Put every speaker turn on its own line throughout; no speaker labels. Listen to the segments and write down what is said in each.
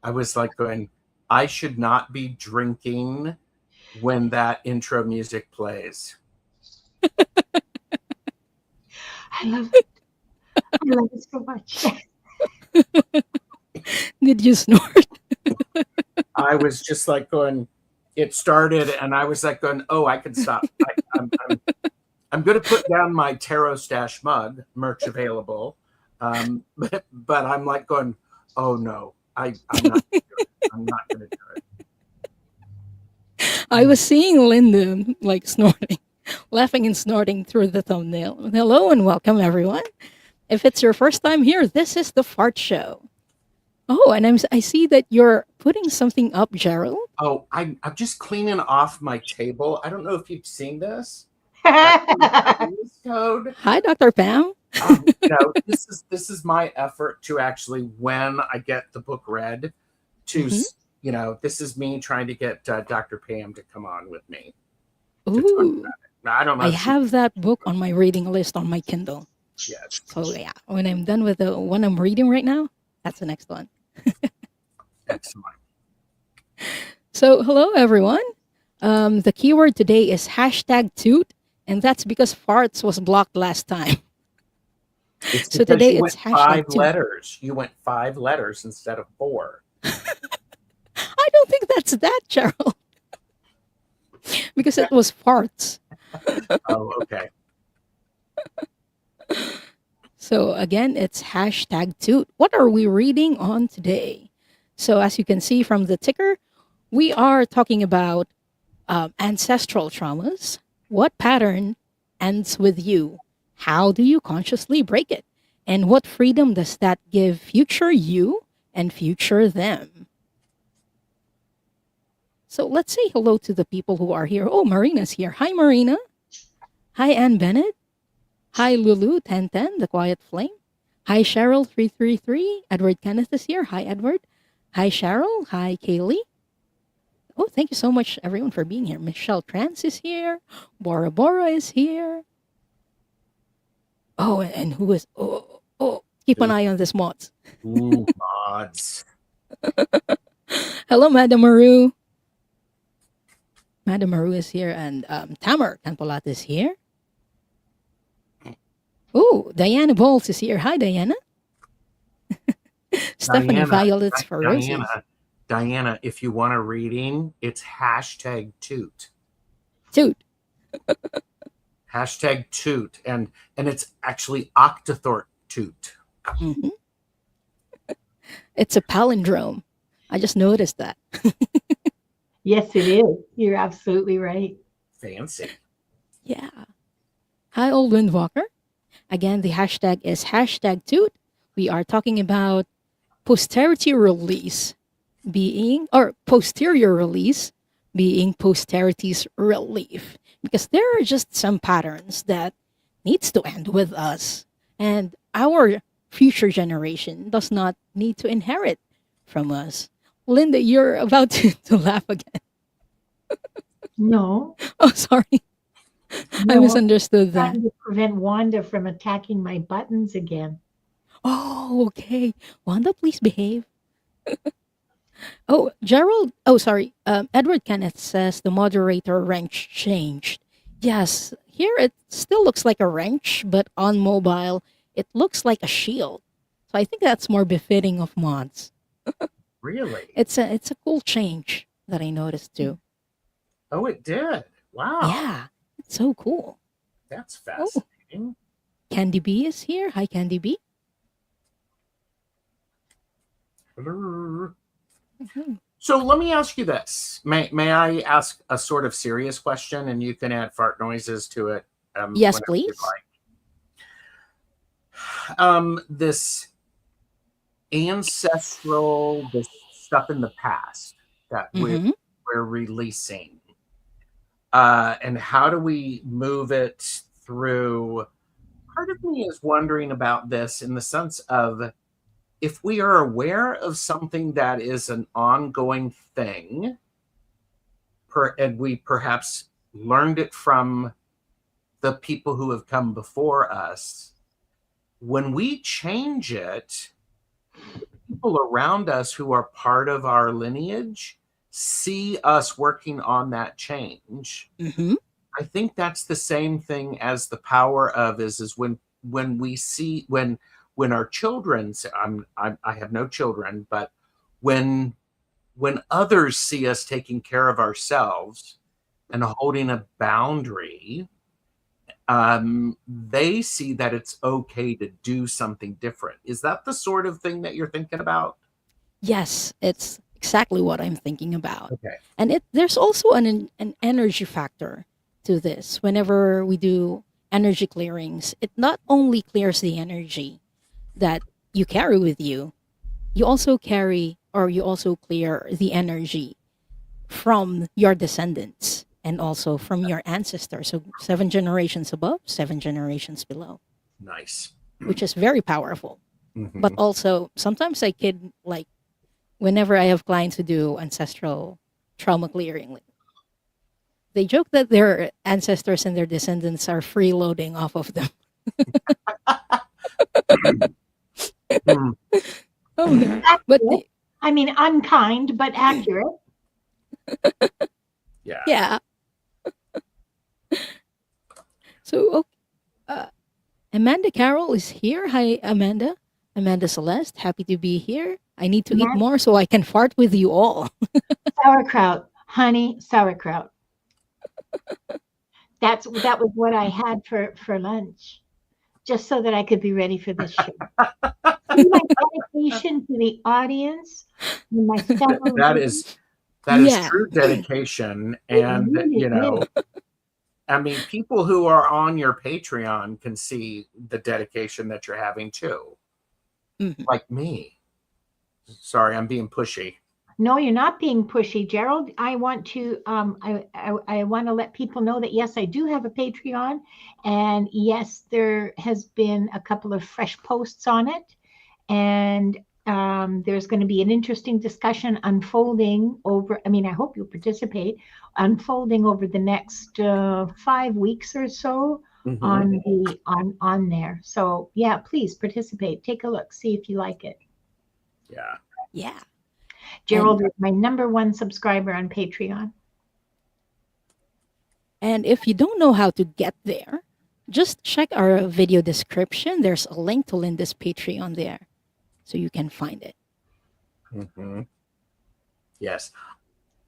I was like going, I should not be drinking when that intro music plays.
I love it. I love it so much.
Did you snort?
I was just like going, it started, and I was like going, oh, I can stop. I'm going to put down my TarotStache mug, merch available. But I'm like going, oh no, I'm not going to do it. I'm not going to do it.
I was seeing Linda like snorting, laughing and snorting through the thumbnail. Hello and welcome, everyone. If it's your first time here, this is the Fart Show. Oh, and I see that you're putting something up, Gerald.
Oh, I'm just cleaning off my table. I don't know if you've seen this. Code.
Hi, Dr. Pam.
No, this is my effort to actually, when I get the book read, to this is me trying to get Dr. Pam to come on with me.
Ooh,
now, I don't know.
I have that book on my reading list on my Kindle.
Yes.
So yeah, when I'm done with the one I'm reading right now, that's the next one.
Excellent.
So hello everyone. The keyword today is #toot, and that's because farts was blocked last time.
So today it's #5 letters. You went 5 letters instead of 4.
I don't think that's that, Gerald. Because it was farts.
Oh, okay.
So again, it's #toot. What are we reading on today? So as you can see from the ticker, we are talking about ancestral traumas. What pattern ends with you? How do you consciously break it? And what freedom does that give future you and future them? So let's say hello to the people who are here. Oh, Marina's here. Hi, Marina. Hi, Ann Bennett. Hi, Lulu 1010, the Quiet Flame. Hi, Cheryl 333. Edward Kenneth is here. Hi, Edward. Hi, Cheryl. Hi, Kaylee. Oh, thank you so much, everyone, for being here. Michelle Trance is here. Bora Bora is here. Oh, and who is... Oh, keep an eye on this mods.
Ooh, mods.
Hello, Madam Maru. Madam Maru is here, and Tamar Canpolat is here. Oh, Diana Bowles is here. Hi, Diana. Stephanie Violet's for Roses.
Diana, if you want a reading, it's #toot.
Toot.
#toot. And it's actually octothorpe toot.
Mm-hmm. It's a palindrome. I just noticed that.
Yes, it is. You're absolutely right.
Fancy.
Yeah. Hi, Old Windwalker. Again, the hashtag is #toot. We are talking about posterity release being, or posterior release being posterity's relief. Because there are just some patterns that needs to end with us. And our future generation does not need to inherit from us. Linda, you're about to laugh again.
No.
Oh, sorry.
No,
I misunderstood that.
trying to prevent Wanda from attacking my buttons again.
Oh, okay. Wanda, please behave. Oh, Gerald. Oh, sorry. Edward Kenneth says the moderator wrench changed. Yes, here it still looks like a wrench, but on mobile, it looks like a shield. So I think that's more befitting of mods.
Really?
It's a cool change that I noticed too.
Oh, it did. Wow.
Yeah, it's so cool.
That's fascinating.
Candy B is here. Hi, Candy B. Mhm.
So let me ask you this. May I ask a sort of serious question, and you can add fart noises to it
Yes,
whenever you'd
please.
like. This ancestral, this stuff in the past that
Mm-hmm.
we're releasing, and how do we move it through? Part of me is wondering about this in the sense of if we are aware of something that is an ongoing thing, and we perhaps learned it from the people who have come before us, when we change it, people around us who are part of our lineage see us working on that change.
Mm-hmm.
I think that's the same thing as the power of is when we see when our children, I have no children, but when others see us taking care of ourselves and holding a boundary, they see that it's okay to do something different. Is that the sort of thing that you're thinking about?
Yes, it's exactly what I'm thinking about.
Okay.
And there's also an energy factor to this. Whenever we do energy clearings, it not only clears the energy that you carry with you, you also carry or you also clear the energy from your descendants and also from your ancestors. So 7 generations above, 7 generations below,
Nice.
which is very powerful. But
Mhm.
also sometimes I kid like whenever I have clients who do ancestral trauma clearing, like, they joke that their ancestors and their descendants are freeloading off of them.
Hmm.
Oh no! But
Accurate. I mean, unkind, but accurate.
Yeah.
yeah. So uh, Amanda Carroll is here. Hi, Amanda. Amanda Celeste, happy to be here. I need to eat
Not
more so I can fart with you all.
sauerkraut, honey, sauerkraut. That was what I had for lunch, just so that I could be ready for this show. See my dedication to the audience and my fellow
That
ladies?
is
Yeah.
true dedication.
It
And
really is.
I mean, people who are on your Patreon can see the dedication that you're having too.
Mhm.
Like me. Sorry, I'm being pushy.
No, you're not being pushy, Gerald. I want to I want to let people know that yes, I do have a Patreon, and yes, there has been a couple of fresh posts on it, and there's going to be an interesting discussion unfolding over. I mean, I hope you'll participate, unfolding over the next 5 weeks or so
Mhm.
on on there. So yeah, please participate. Take a look, see if you like it.
Yeah.
Yeah. And
Gerald is my number one subscriber on Patreon.
and if you don't know how to get there, just check our video description. There's a link to Linda's Patreon there, so you can find it.
Mhm. Yes.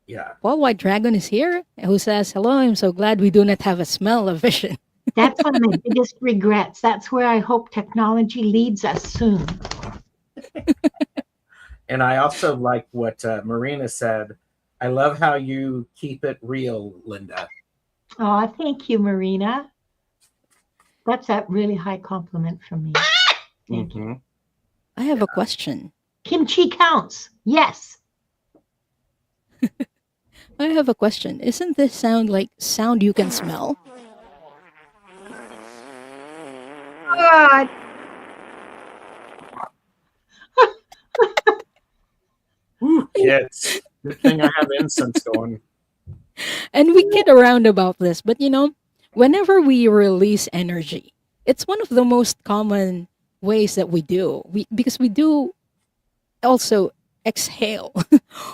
Yeah.
Paul White Dragon is here, who says, "Hello, I'm so glad we do not have a smell of vision."
That's one of my biggest regrets. That's where I hope technology leads us soon.
And I also like what Marina said. I love how you keep it real, Linda.
Oh, thank you, Marina. That's a really high compliment from me. Thank you.
Mhm.
I have a question.
Kimchi counts. Yes.
I have a question. Isn't this sound like sound you can smell?
God.
Woo, kids. Good thing I have incense going.
And we kid around about this, but whenever we release energy, it's one of the most common ways that we do. Because we do also exhale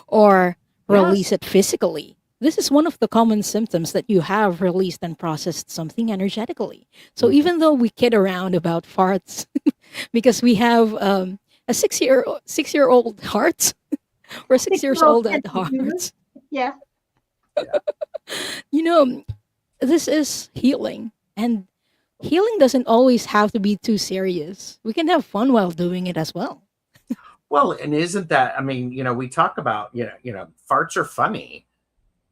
or release
Yes.
it physically. This is one of the common symptoms that you have released and processed something energetically. So
Mhm.
even though we kid around about farts, because we have a 6-year old heart or 6 years
6-year-old
old at
sense of humor.
heart,
Yeah.
Yeah.
you know, this is healing. And healing doesn't always have to be too serious. We can have fun while doing it as well.
Well, and isn't that, I mean, we talk about, farts are funny.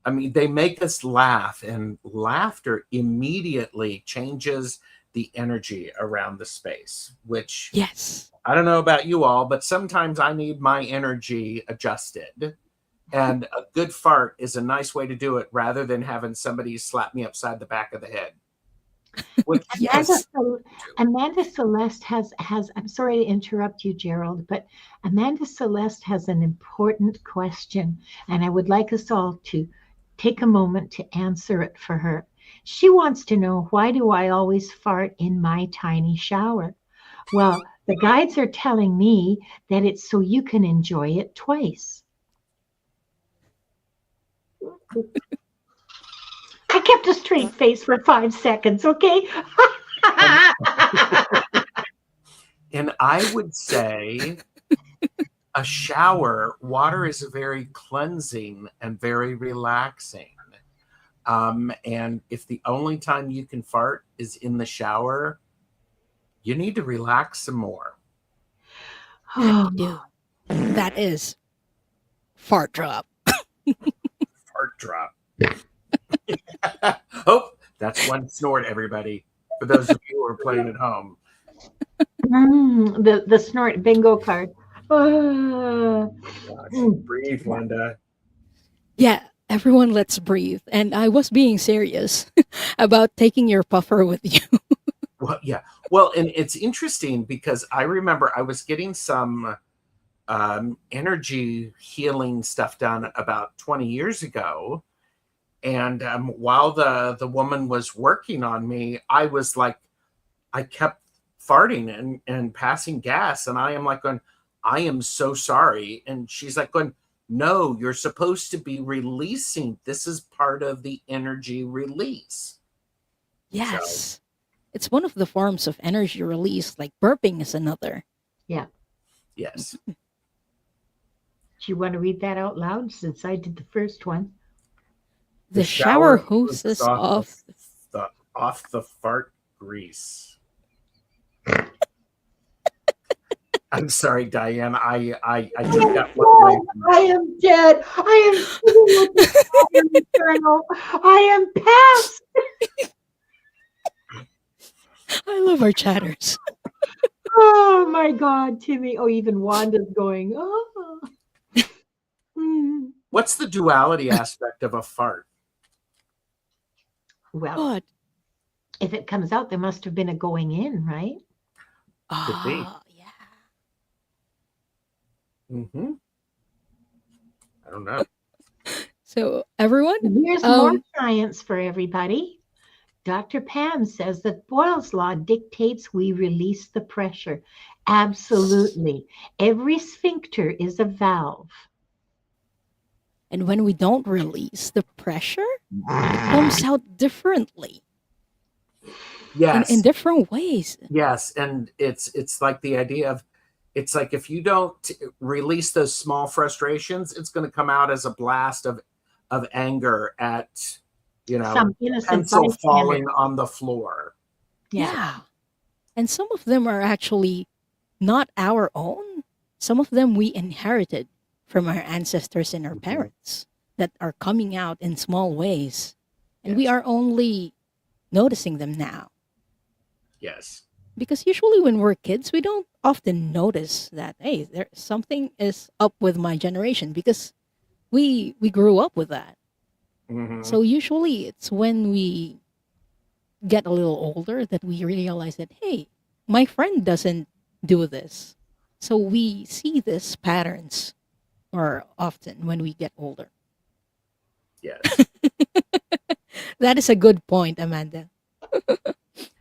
I mean, they make us laugh, and laughter immediately changes the energy around the space, which
Yes.
I don't know about you all, but sometimes I need my energy adjusted. And a good fart is a nice way to do it rather than having somebody slap me upside the back of the head. Which
Amanda,
Yes.
Amanda Celeste has. I'm sorry to interrupt you, Gerald, but Amanda Celeste has an important question, and I would like us all to take a moment to answer it for her. She wants to know, why do I always fart in my tiny shower? Well, the guides are telling me that it's so you can enjoy it twice. I kept a straight face for 5 seconds, okay?
And I would say a shower, water is very cleansing and very relaxing. And if the only time you can fart is in the shower, you need to relax some more.
That you do. That is fart drop.
Fart drop. Oh, that's one snort, everybody. For those of you who are playing at home.
The snort bingo card.
Gosh, breathe, Linda.
Yeah, everyone, let's breathe. And I was being serious about taking your puffer with you.
Well, yeah. Well, and it's interesting because I remember I was getting some energy healing stuff done about 20 years ago. And while the woman was working on me, I was like, I kept farting and passing gas. And I am like going, I am so sorry. And she's like going, no, you're supposed to be releasing. This is part of the energy release.
Yes.
So,
It's one of the forms of energy release, like burping is another.
Yeah.
yes.
Do you want to read that out loud, since I did the first one?
The shower
hoses
hoses off.
off the fart grease. I'm sorry, Diane. I took that one away from
I am dead. I am sitting with the fire eternal. I am past.
I love our chatters.
Oh my God, Timmy. Oh, even Wanda's going, oh.
What's the duality aspect of a fart?
Well,
What?
if it comes out, there must have been a going in, right?
Could be.
Oh, yeah.
Mm-hmm. I don't know.
So, everyone,
Here's more science for everybody. Dr. Pam says that Boyle's law dictates we release the pressure. Absolutely. Every sphincter is a valve.
and when we don't release the pressure, it comes out differently.
Yes.
In different ways.
Yes, and it's like the idea of, it's like if you don't release those small frustrations, it's going to come out as a blast of anger at
Some innocent
pencil
bystander.
falling on the floor.
Yeah. And some of them are actually not our own. Some of them we inherited from our ancestors and our parents that are coming out in small ways. And we
Yes.
are only noticing them now.
Yes.
Because usually when we're kids, we don't often notice that, hey, there something is up with my generation, because we grew up with that.
Mhm.
So usually it's when we get a little older that we realize that, hey, my friend doesn't do this. So we see these patterns more often when we get older.
Yes.
That is a good point, Amanda.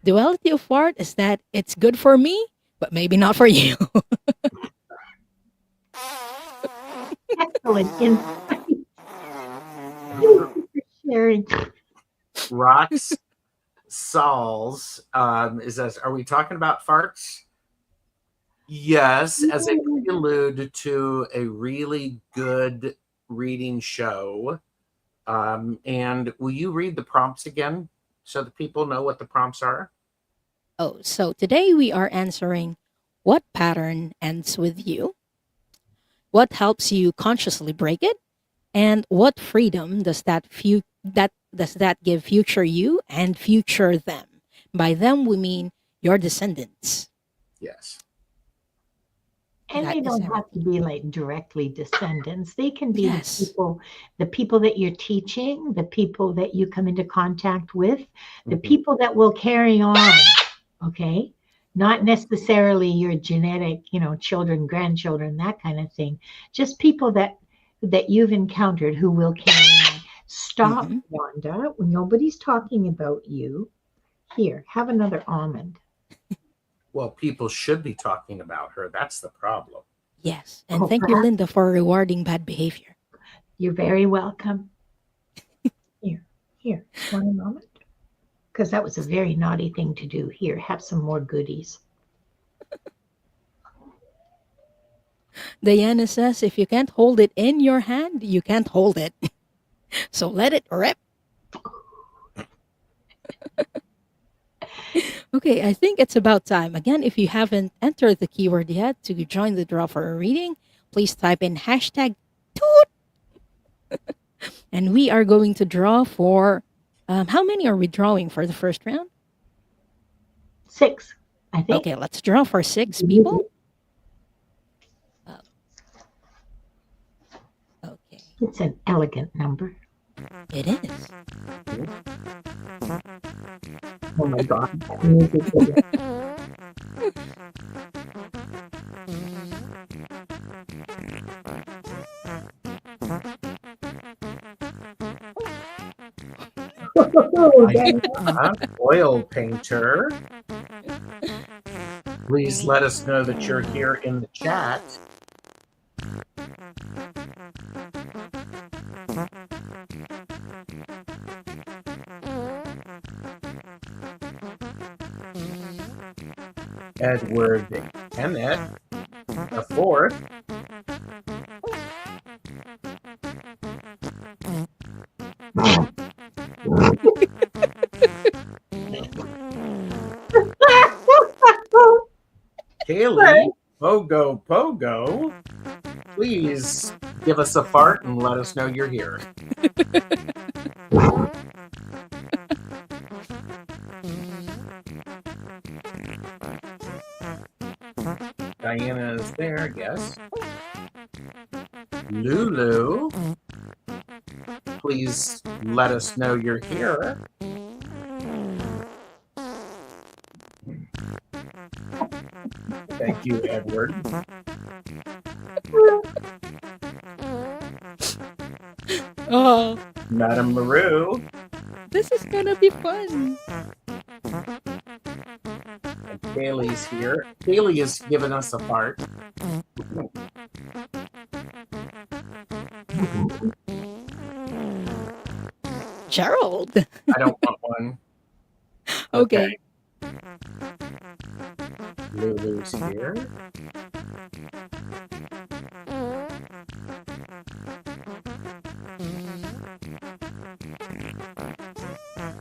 Duality of fart is that it's good for me, but maybe not for you.
Excellent insight. Thank you for sharing.
Rocks Sauls is us. Are we talking about farts? Yes, as a prelude to a really good reading show. And will you read the prompts again so that people know what the prompts are?
Oh, so today we are answering, what pattern ends with you? What helps you consciously break it? And what freedom does that give future you and future them? By them we mean your descendants.
Yes.
And
That
they
is
don't have to
everything.
be like directly descendants. They can be
Yes.
the people that you're teaching, the people that you come into contact with, the
Mhm.
people that will carry on. Okay. Not necessarily your genetic, children, grandchildren, that kind of thing. Just people that you've encountered who will carry on. Stop,
Hmm.
Wanda. Nobody's talking about you. Here, have another almond.
Well, people should be talking about her. That's the problem.
Yes. And
Oh,
thank you,
perhaps
Linda, for rewarding bad behavior.
you're very welcome. Here, want an almond? Because that was a very naughty thing to do. Here, have some more goodies.
Diana says if you can't hold it in your hand, you can't hold it. So let it rip. Okay, I think it's about time. Again, if you haven't entered the keyword yet to join the draw for a reading, please type in hashtag toot. And we are going to draw for, how many are we drawing for the first round?
6, I think.
Okay, let's draw for 6 people. Okay,
It's an elegant number.
it is.
Oh my God. That music is- Oh, dang.
Oil painter. Please let us know that you're here in the chat. Edward Kenneth the fourth. Kaylee, Pogo Pogo, please give us a fart and let us know you're here. Diana is there, yes. Lulu, please let us know you're here. Thank you, Edward.
Oh,
Madame LaRue,
this is gonna be fun.
and Kaylee's here. Kaylee is giving us a fart.
Gerald.
I don't want one.
Okay.
Lulu's here.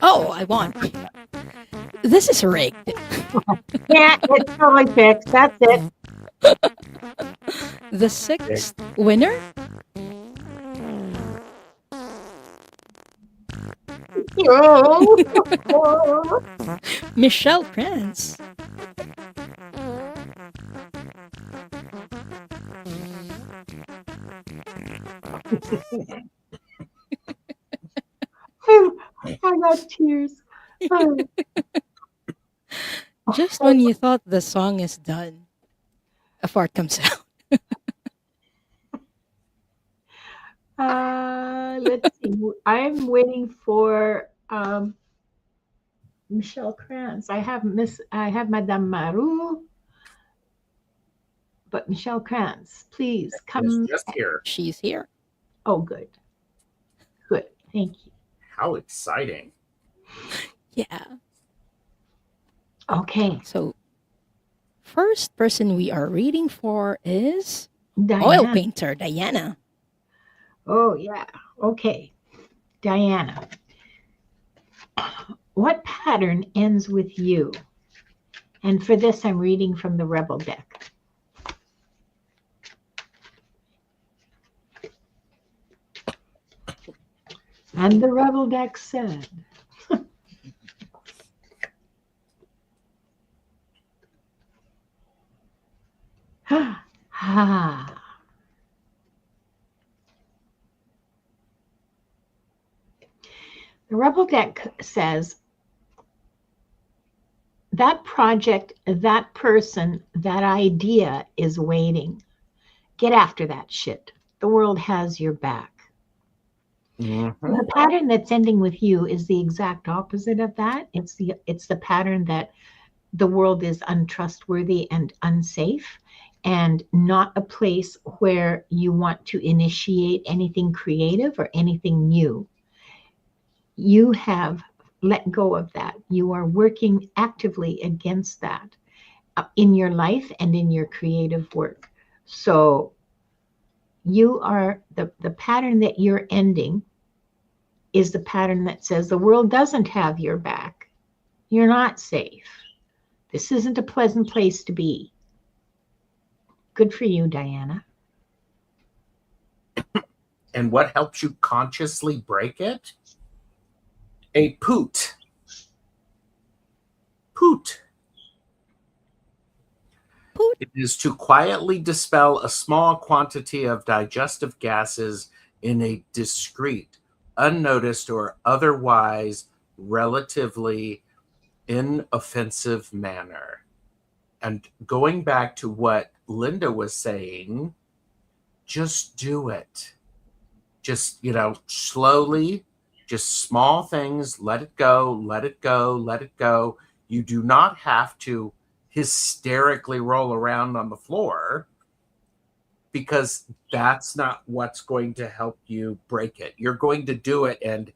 Oh, I won. This is rigged.
Yeah, it's totally fixed. That's it.
The 6th winner,
Oh.
Michelle Prince.
I got tears. Oh.
Just when you thought the song is done, a fart comes out.
Let's see. I'm waiting for Michelle Krantz. I have Madame Maru, but Michelle Krantz, please come.
Is just here.
She's here.
Oh, good. Good. Thank you.
How exciting.
Yeah.
Okay.
So, first person we are reading for is
Diana.
oil painter Diana.
Oh, yeah. Okay. Diana. What pattern ends with you? And for this, I'm reading from the Rebel deck. And the rebel deck said, ha. The rebel deck says, that project, that person, that idea is waiting. Get after that shit. The world has your back.
Mm-hmm.
The pattern that's ending with you is the exact opposite of that. It's the pattern that the world is untrustworthy and unsafe, and not a place where you want to initiate anything creative or anything new. You have let go of that. You are working actively against that in your life and in your creative work. So you are the pattern that you're ending is the pattern that says the world doesn't have your back. You're not safe. This isn't a pleasant place to be. Good for you, Diana.
And what helps you consciously break it? A poot. Poot.
Poot.
It is to quietly dispel a small quantity of digestive gases in a discreet, unnoticed, or otherwise relatively inoffensive manner. And going back to what Linda was saying, just do it. Just, slowly, just small things, let it go, let it go, let it go. You do not have to hysterically roll around on the floor, because that's not what's going to help you break it. You're going to do it, and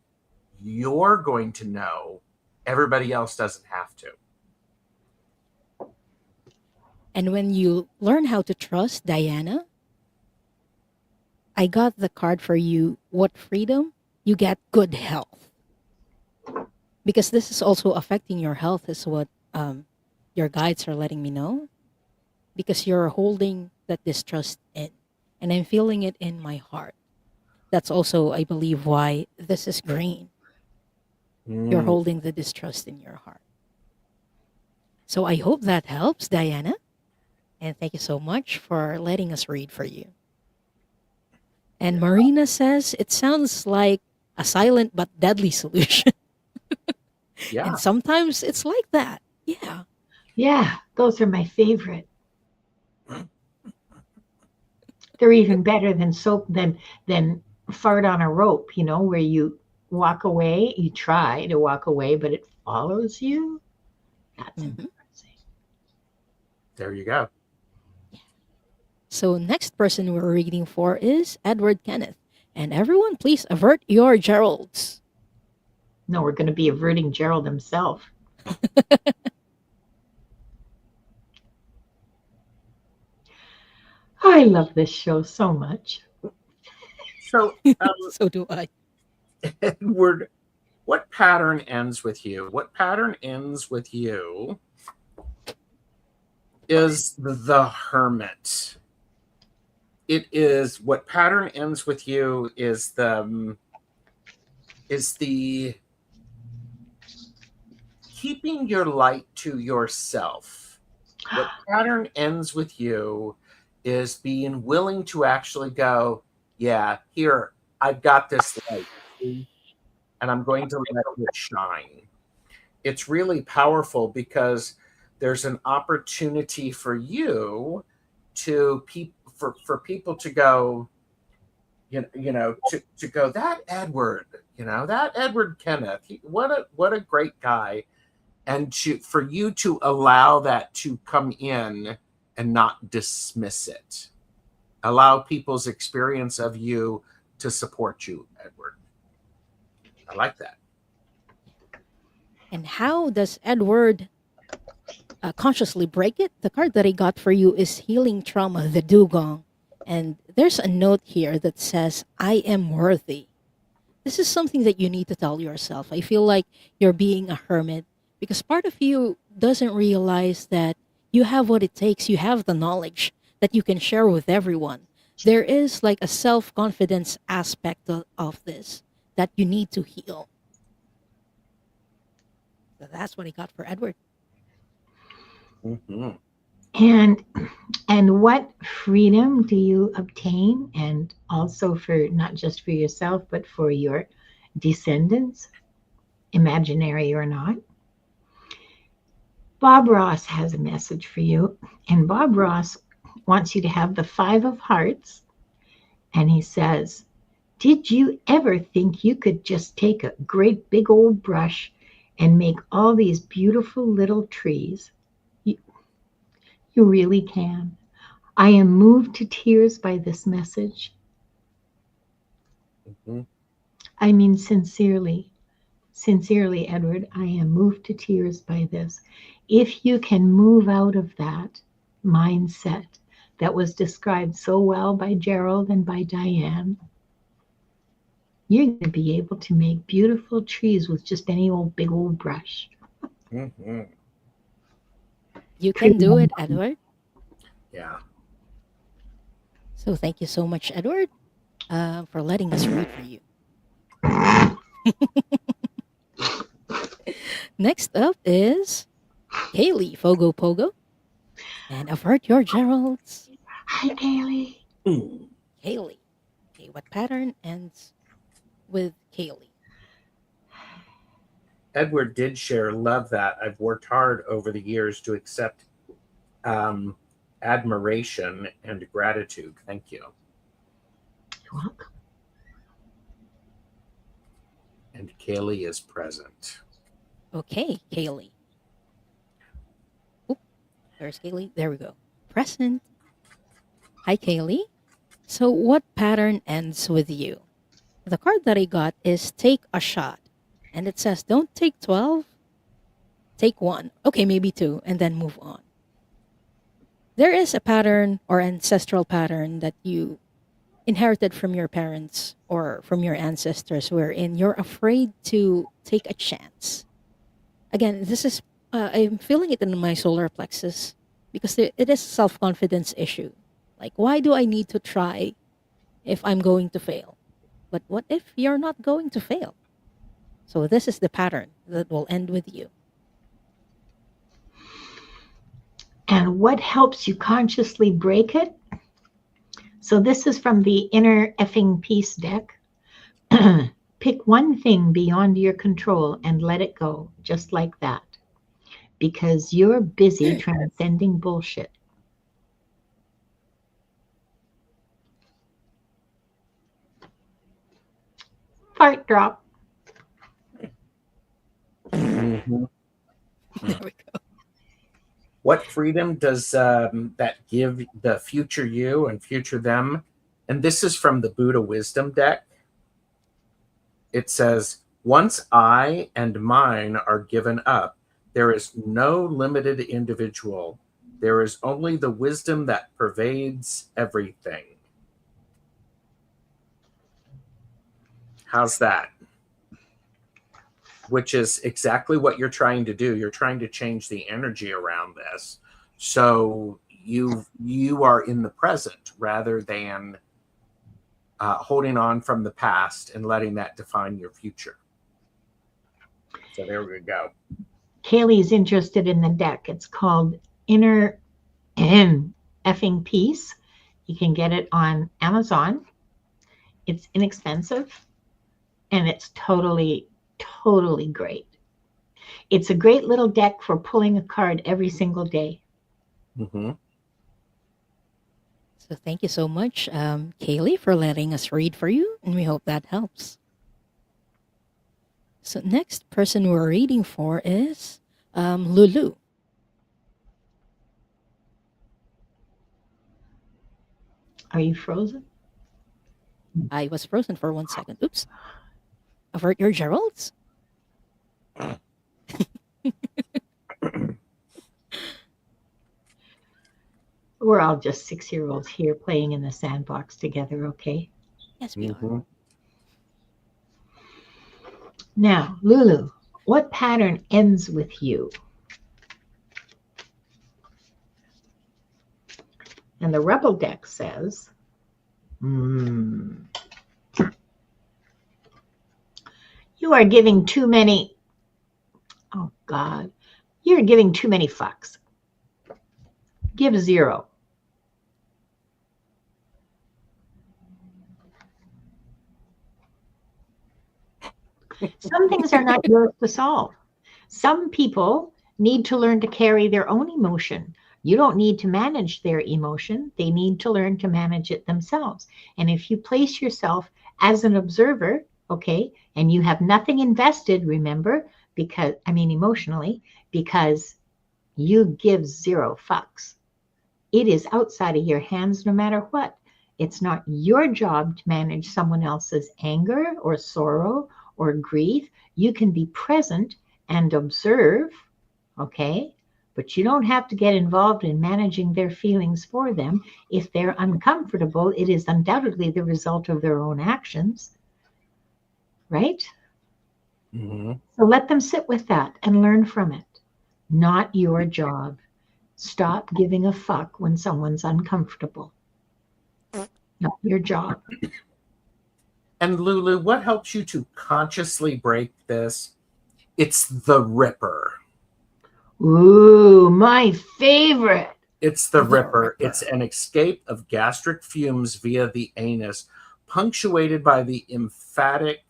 you're going to know. Everybody else doesn't have to.
And when you learn how to trust, Diana, I got the card for you. What freedom? You get good health. Because this is also affecting your health, is what your guides are letting me know. Because you're holding that distrust in. And I'm feeling it in my heart. That's also, I believe, why this is green. You're holding the distrust in your heart. So I hope that helps, Diana. And thank you so much for letting us read for you. And Marina says, it sounds like a silent but deadly solution.
Yeah.
And sometimes it's like that. Yeah.
Yeah, those are my favorite. They're even better than soap than fart on a rope, where you walk away, you try to walk away, but it follows you. That's embarrassing.
There you go.
So next person we're reading for is Edward Kenneth. And everyone, please avert your Geralds.
No, we're going to be averting Gerald himself. I love this show so much.
So,
So do I.
Edward, what pattern ends with you? What pattern ends with you is the Hermit. It is what pattern ends with you is the keeping your light to yourself. What pattern ends with you is being willing to actually go, yeah, here, I've got this light, and I'm going to let it shine. It's really powerful because there's an opportunity for you to for people to go, to go, that Edward, that Edward Kenneth, what a great guy. And for you to allow that to come in and not dismiss it. Allow people's experience of you to support you, Edward. I like that.
And how does Edward consciously break it? The card that I got for you is Healing Trauma, the Dugong. And there's a note here that says, I am worthy. This is something that you need to tell yourself. I feel like you're being a hermit because part of you doesn't realize that you have what it takes. You have the knowledge that you can share with everyone. There is like a self-confidence aspect of this that you need to heal. So that's what I got for Edward.
Mhm.
And what freedom do you obtain, and also for not just for yourself but for your descendants, imaginary or not? Bob Ross has a message for you, and Bob Ross wants you to have the 5 of Hearts, and he says, did you ever think you could just take a great big old brush and make all these beautiful little trees? You really can. I am moved to tears by this message.
Mhm.
I mean, sincerely, Edward, I am moved to tears by this. If you can move out of that mindset that was described so well by Gerald and by Diane, you're going to be able to make beautiful trees with just any old big old brush.
Mhm.
You can do it, Edward.
Yeah.
So thank you so much, Edward, for letting us read for you. Next up is Kaylee Fogo Pogo. And avert your Geralds.
Hi, Kaylee.
Mm.
Kaylee. Okay, what pattern ends with Kaylee?
Edward did share, love that. I've worked hard over the years to accept admiration and gratitude. Thank you.
You're welcome.
And Kaylee is present.
Okay, Kaylee. Oop, there's Kaylee. There we go. Present. Hi, Kaylee. So, what pattern ends with you? The card that I got is take a shot. And it says, don't take 12, take 1. Okay, maybe 2, and then move on. There is a pattern or ancestral pattern that you inherited from your parents or from your ancestors wherein you're afraid to take a chance. Again, this is, I'm feeling it in my solar plexus because it is a self-confidence issue. Like, why do I need to try if I'm going to fail? But what if you're not going to fail? So this is the pattern that will end with you.
And what helps you consciously break it? So this is from the Inner Effing Peace deck. Pick one thing beyond your control and let it go, just like that. Because you're busy transcending bullshit. Fart drop.
Mhm.
There we go.
What freedom does that give the future you and future them? And this is from the Buddha Wisdom deck. It says, once I and mine are given up, there is no limited individual. There is only the wisdom that pervades everything. How's that? Which is exactly what you're trying to do. You're trying to change the energy around this. So you are in the present rather than holding on from the past and letting that define your future. So there we go.
Kaylee's interested in the deck. It's called Inner Effing Peace. You can get it on Amazon. It's inexpensive and it's totally great. It's a great little deck for pulling a card every single day.
Mm-hmm.
So thank you so much, Kaylee, for letting us read for you, and we hope that helps. So next person we're reading for is Lulu.
Are you frozen?
I was frozen for 1 second. Oops. Avert your Geralds.
We're all just 6-year-olds here playing in the sandbox together, okay?
Yes, we
Mm-hmm.
are.
Now, Lulu, what pattern ends with you? And the Rebel deck says, You are giving too many. Oh, God. You're giving too many fucks. Give 0. Some things are not yours to solve. Some people need to learn to carry their own emotion. You don't need to manage their emotion. They need to learn to manage it themselves. And if you place yourself as an observer, okay, and you have nothing invested, remember, because, I mean, emotionally, because you give 0 fucks. It is outside of your hands no matter what. It's not your job to manage someone else's anger or sorrow or grief. You can be present and observe, okay? But you don't have to get involved in managing their feelings for them. If they're uncomfortable, it is undoubtedly the result of their own actions, right?
Mm-hmm.
So let them sit with that and learn from it. Not your job. Stop giving a fuck when someone's uncomfortable. Not your job.
And Lulu, what helps you to consciously break this? It's the Ripper.
Ooh, my favorite.
It's the Ripper. It's an escape of gastric fumes via the anus, punctuated by the emphatic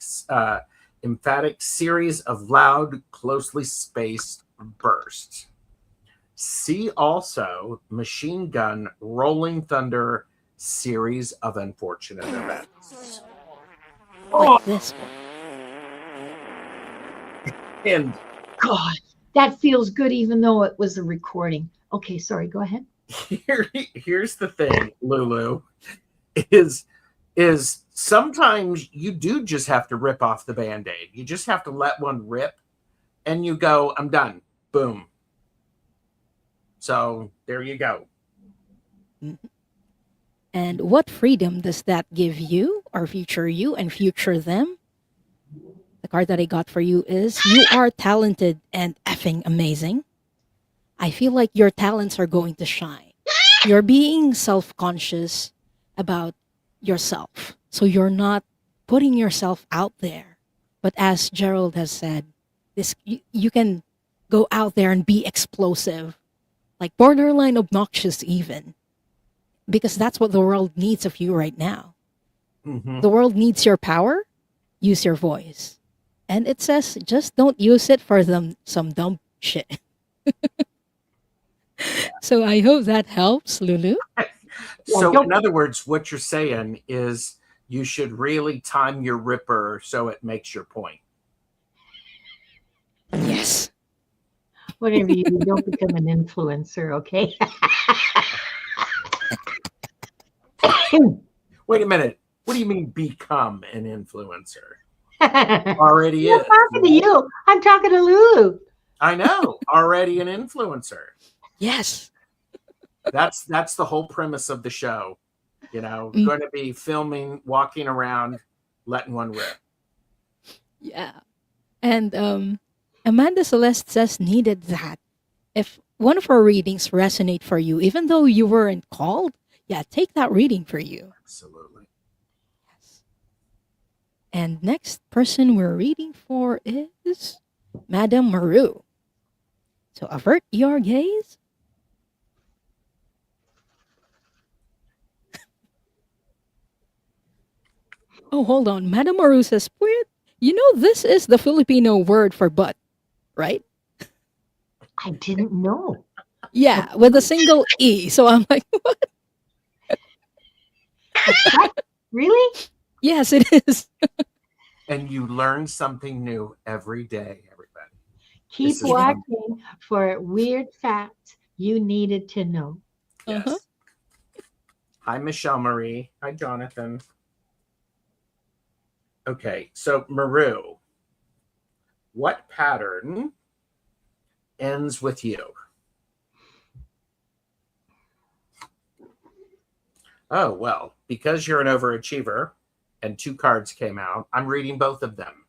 series of loud, closely spaced bursts. See also Machine Gun, Rolling Thunder series of unfortunate events.
Like this one.
And
God, that feels good even though it was a recording. Okay, sorry, go ahead.
here's the thing, Lulu, is sometimes you do just have to rip off the Band-Aid. You just have to let one rip and you go, I'm done. Boom. So there you go.
And what freedom does that give you, or future you and future them? The card that I got for you is you are talented and effing amazing. I feel like your talents are going to shine. You're being self-conscious about yourself. So you're not putting yourself out there. But as Gerald has said, you can go out there and be explosive, like borderline obnoxious even. Because that's what the world needs of you right now.
Mm-hmm.
The world needs your power. Use your voice. And it says, just don't use it for some dumb shit. So I hope that helps, Lulu.
So in other words, what you're saying is you should really time your Ripper so it makes your point.
Yes.
Whatever you do, don't become an influencer, okay?
Wait a minute. What do you mean become an influencer? Already
I'm
is.
talking to you. I'm talking to Lulu.
I know. Already an influencer.
Yes.
That's the whole premise of the show. You know,
Mm.
going to be filming, walking around, letting one rip.
Yeah. And Amanda Celeste says needed that. If one of our readings resonate for you, even though you weren't called, yeah, take that reading for you.
Absolutely.
Yes. And next person we're reading for is Madame Maru. So avert your gaze. Oh, hold on. Madame Maru says, "Puwet, you know this is the Filipino word for butt, right?"
I didn't know.
Yeah, with a single E. So I'm like, what?
Really?
Yes, it is.
And you learn something new every day, everybody.
Keep
This is
watching for weird facts you needed to know.
Yes.
Uh-huh.
Hi, Michelle Marie. Hi, Jonathan. Okay, so Maru, what pattern ends with you? Oh, well, because you're an overachiever and 2 cards came out, I'm reading both of them.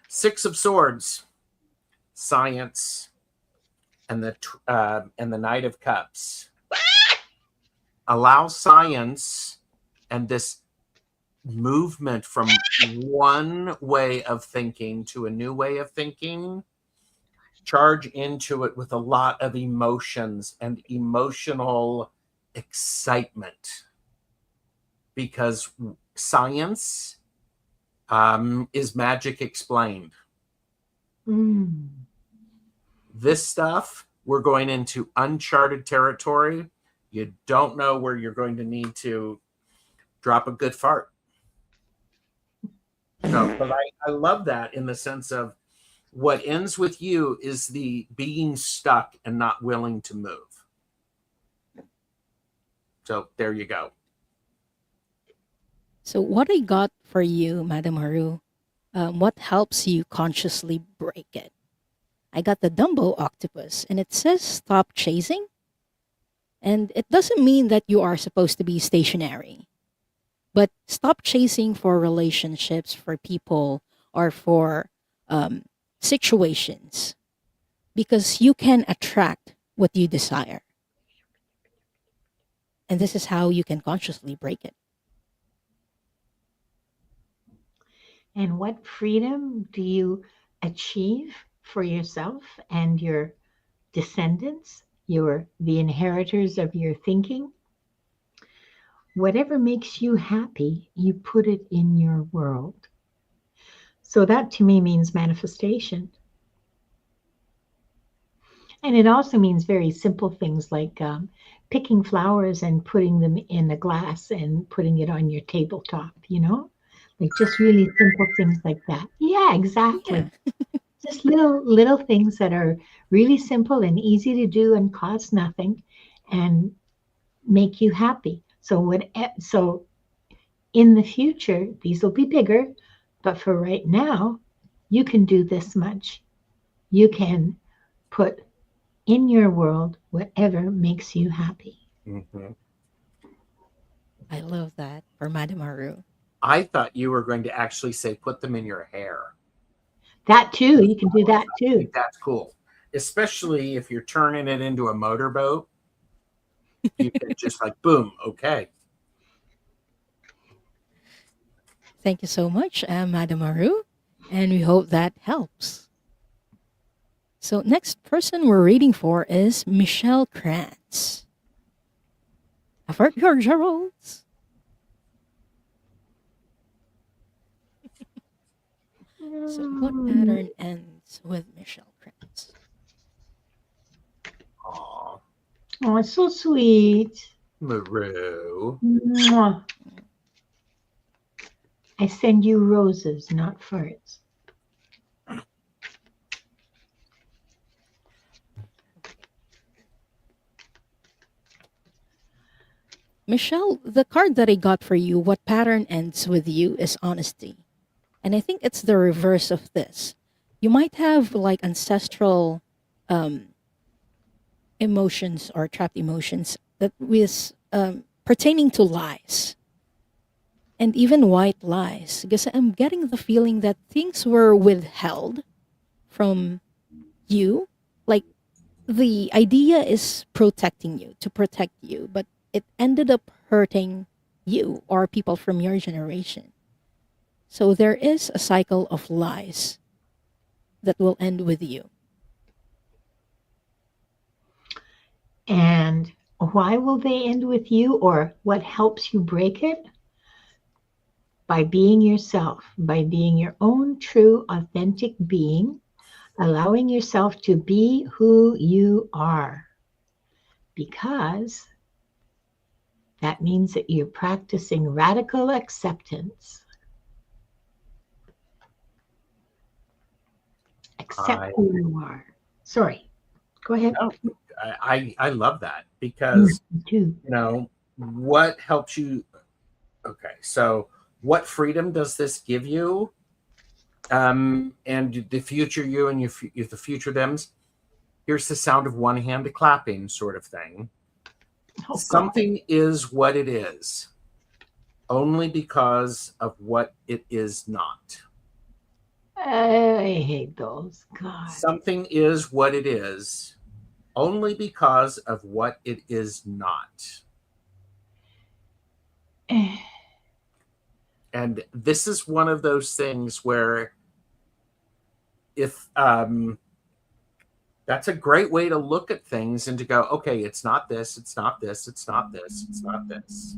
6 of Swords, Science, and the Knight of Cups. Allow science and this movement from one way of thinking to a new way of thinking. Charge into it with a lot of emotions and emotional excitement, because science is magic explained. This stuff, we're going into uncharted territory. You don't know where you're going to need to drop a good fart. No, but I love that in the sense of what ends with you is the being stuck and not willing to move. So there you go.
So what I got for you, Madam Haru, what helps you consciously break it? I got the Dumbo octopus, and it says stop chasing. And it doesn't mean that you are supposed to be stationary, but stop chasing for relationships, for people, or for situations, because you can attract what you desire. And this is how you can consciously break it.
And what freedom do you achieve for yourself and your descendants, the inheritors of your thinking? Whatever makes you happy, you put it in your world. So that to me means manifestation. And it also means very simple things like picking flowers and putting them in a glass and putting it on your tabletop, like just really simple things like that. Yeah, exactly.
Yeah.
Just little things that are really simple and easy to do and cost nothing and make you happy. So in the future, these will be bigger, but for right now, you can do this much. You can put in your world whatever makes you happy.
Mm-hmm.
I love that for Madam Haru.
I thought you were going to actually say put them in your hair.
That too, you can do that
I
too.
think that's cool, especially if you're turning it into a motorboat. You can just like, boom, okay.
Thank you so much, Madam Haru, and we hope that helps. So next person we're reading for is Michelle Krantz. I've heard your Geralds. So what pattern ends with Michelle Krantz?
Aw,
Oh, it's so sweet.
Maru.
Mwah. I send you roses, not farts.
Michelle, the card that I got for you, what pattern ends with you is honesty. And I think it's the reverse of this. You might have like ancestral emotions or trapped emotions that was pertaining to lies and even white lies, because I'm getting the feeling that things were withheld from you. Like the idea is protecting you, to protect you, but it ended up hurting you or people from your generation. So there is a cycle of lies that will end with you.
And why will they end with you, or what helps you break it? By being yourself, by being your own true, authentic being, allowing yourself to be who you are. Because that means that you're practicing radical acceptance. Accept who you are. Sorry, go ahead.
No, I love that because,
Me too.
what helps you? Okay, so what freedom does this give you? And the future you and the future thems. Here's the sound of one hand clapping, sort of thing.
Oh,
Something is what it is, only because of what it is not.
I hate those. God.
Something is what it is, only because of what it is not. And this is one of those things where if that's a great way to look at things and to go, okay, it's not this, it's not this, it's not this, it's not this,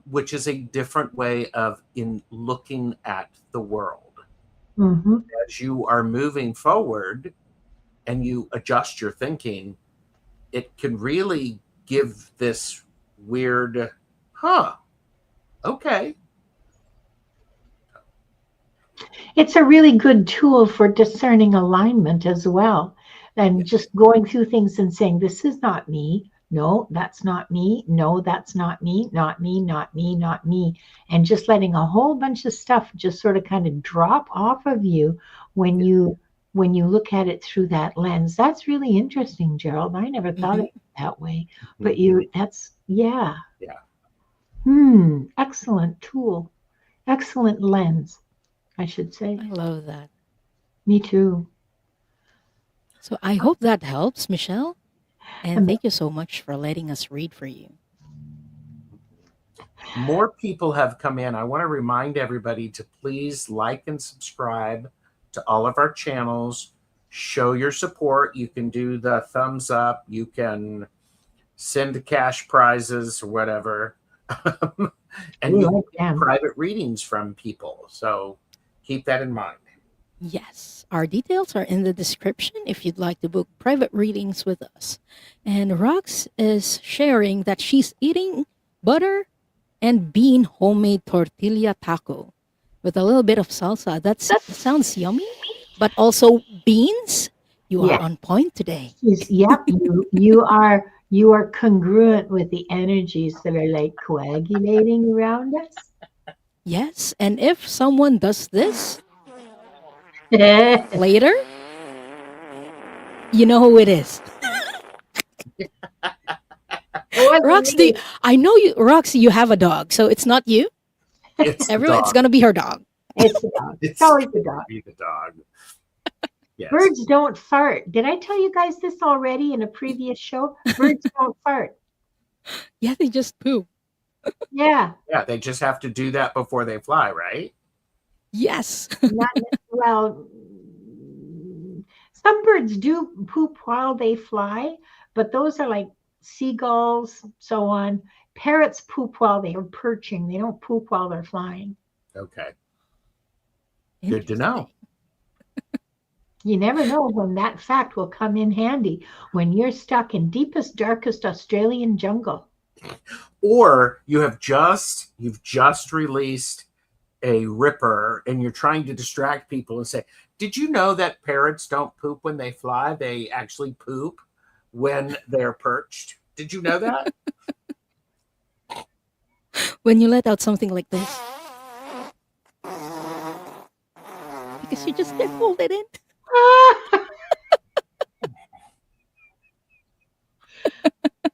which is a different way of in looking at the world.
Mm-hmm.
As you are moving forward and you adjust your thinking, it can really give this weird, okay.
It's a really good tool for discerning alignment as well. And just going through things and saying, this is not me. No, that's not me. No, that's not me. Not me, not me, not me. And just letting a whole bunch of stuff just sort of kind of drop off of you when you look at it through that lens. That's really interesting, Gerald. I never thought of it that way. But yeah. Excellent tool. Excellent lens, I should say.
I love that.
Me too.
So I hope that helps, Michelle. And thank you so much for letting us read for you.
More people have come in. I want to remind everybody to please like and subscribe to all of our channels. Show your support. You can do the thumbs up. You can send cash prizes or whatever. And you get private readings from people. So keep that in mind.
Yes, our details are in the description if you'd like to book private readings with us. And Rox is sharing that she's eating butter and bean homemade tortilla taco with a little bit of salsa. That sounds yummy, but also beans. You are on point today.
Yep, you are congruent with the energies that are like coagulating around us.
Yes, and if someone does this later, you know who it is. Roxy, I know you, Roxy, you have a dog, so it's not you.
It's
It's gonna be her dog.
It's the dog. It's always the dog.
Be the dog. Yes.
Birds don't fart. Did I tell you guys this already in a previous show? Birds don't fart.
Yeah, they just poop.
Yeah.
Yeah, they just have to do that before they fly, right?
Yes.
Well, some birds do poop while they fly, but those are like seagulls, so on. Parrots poop while they are perching. They don't poop while they're flying.
Okay. Good to know.
You never know when that fact will come in handy when you're stuck in deepest, darkest Australian jungle.
Or you've just released a ripper and you're trying to distract people and say, did you know that parrots don't poop when they fly? They actually poop when they're perched. Did you know that?
When you let out something like this. Because you just can't hold it in.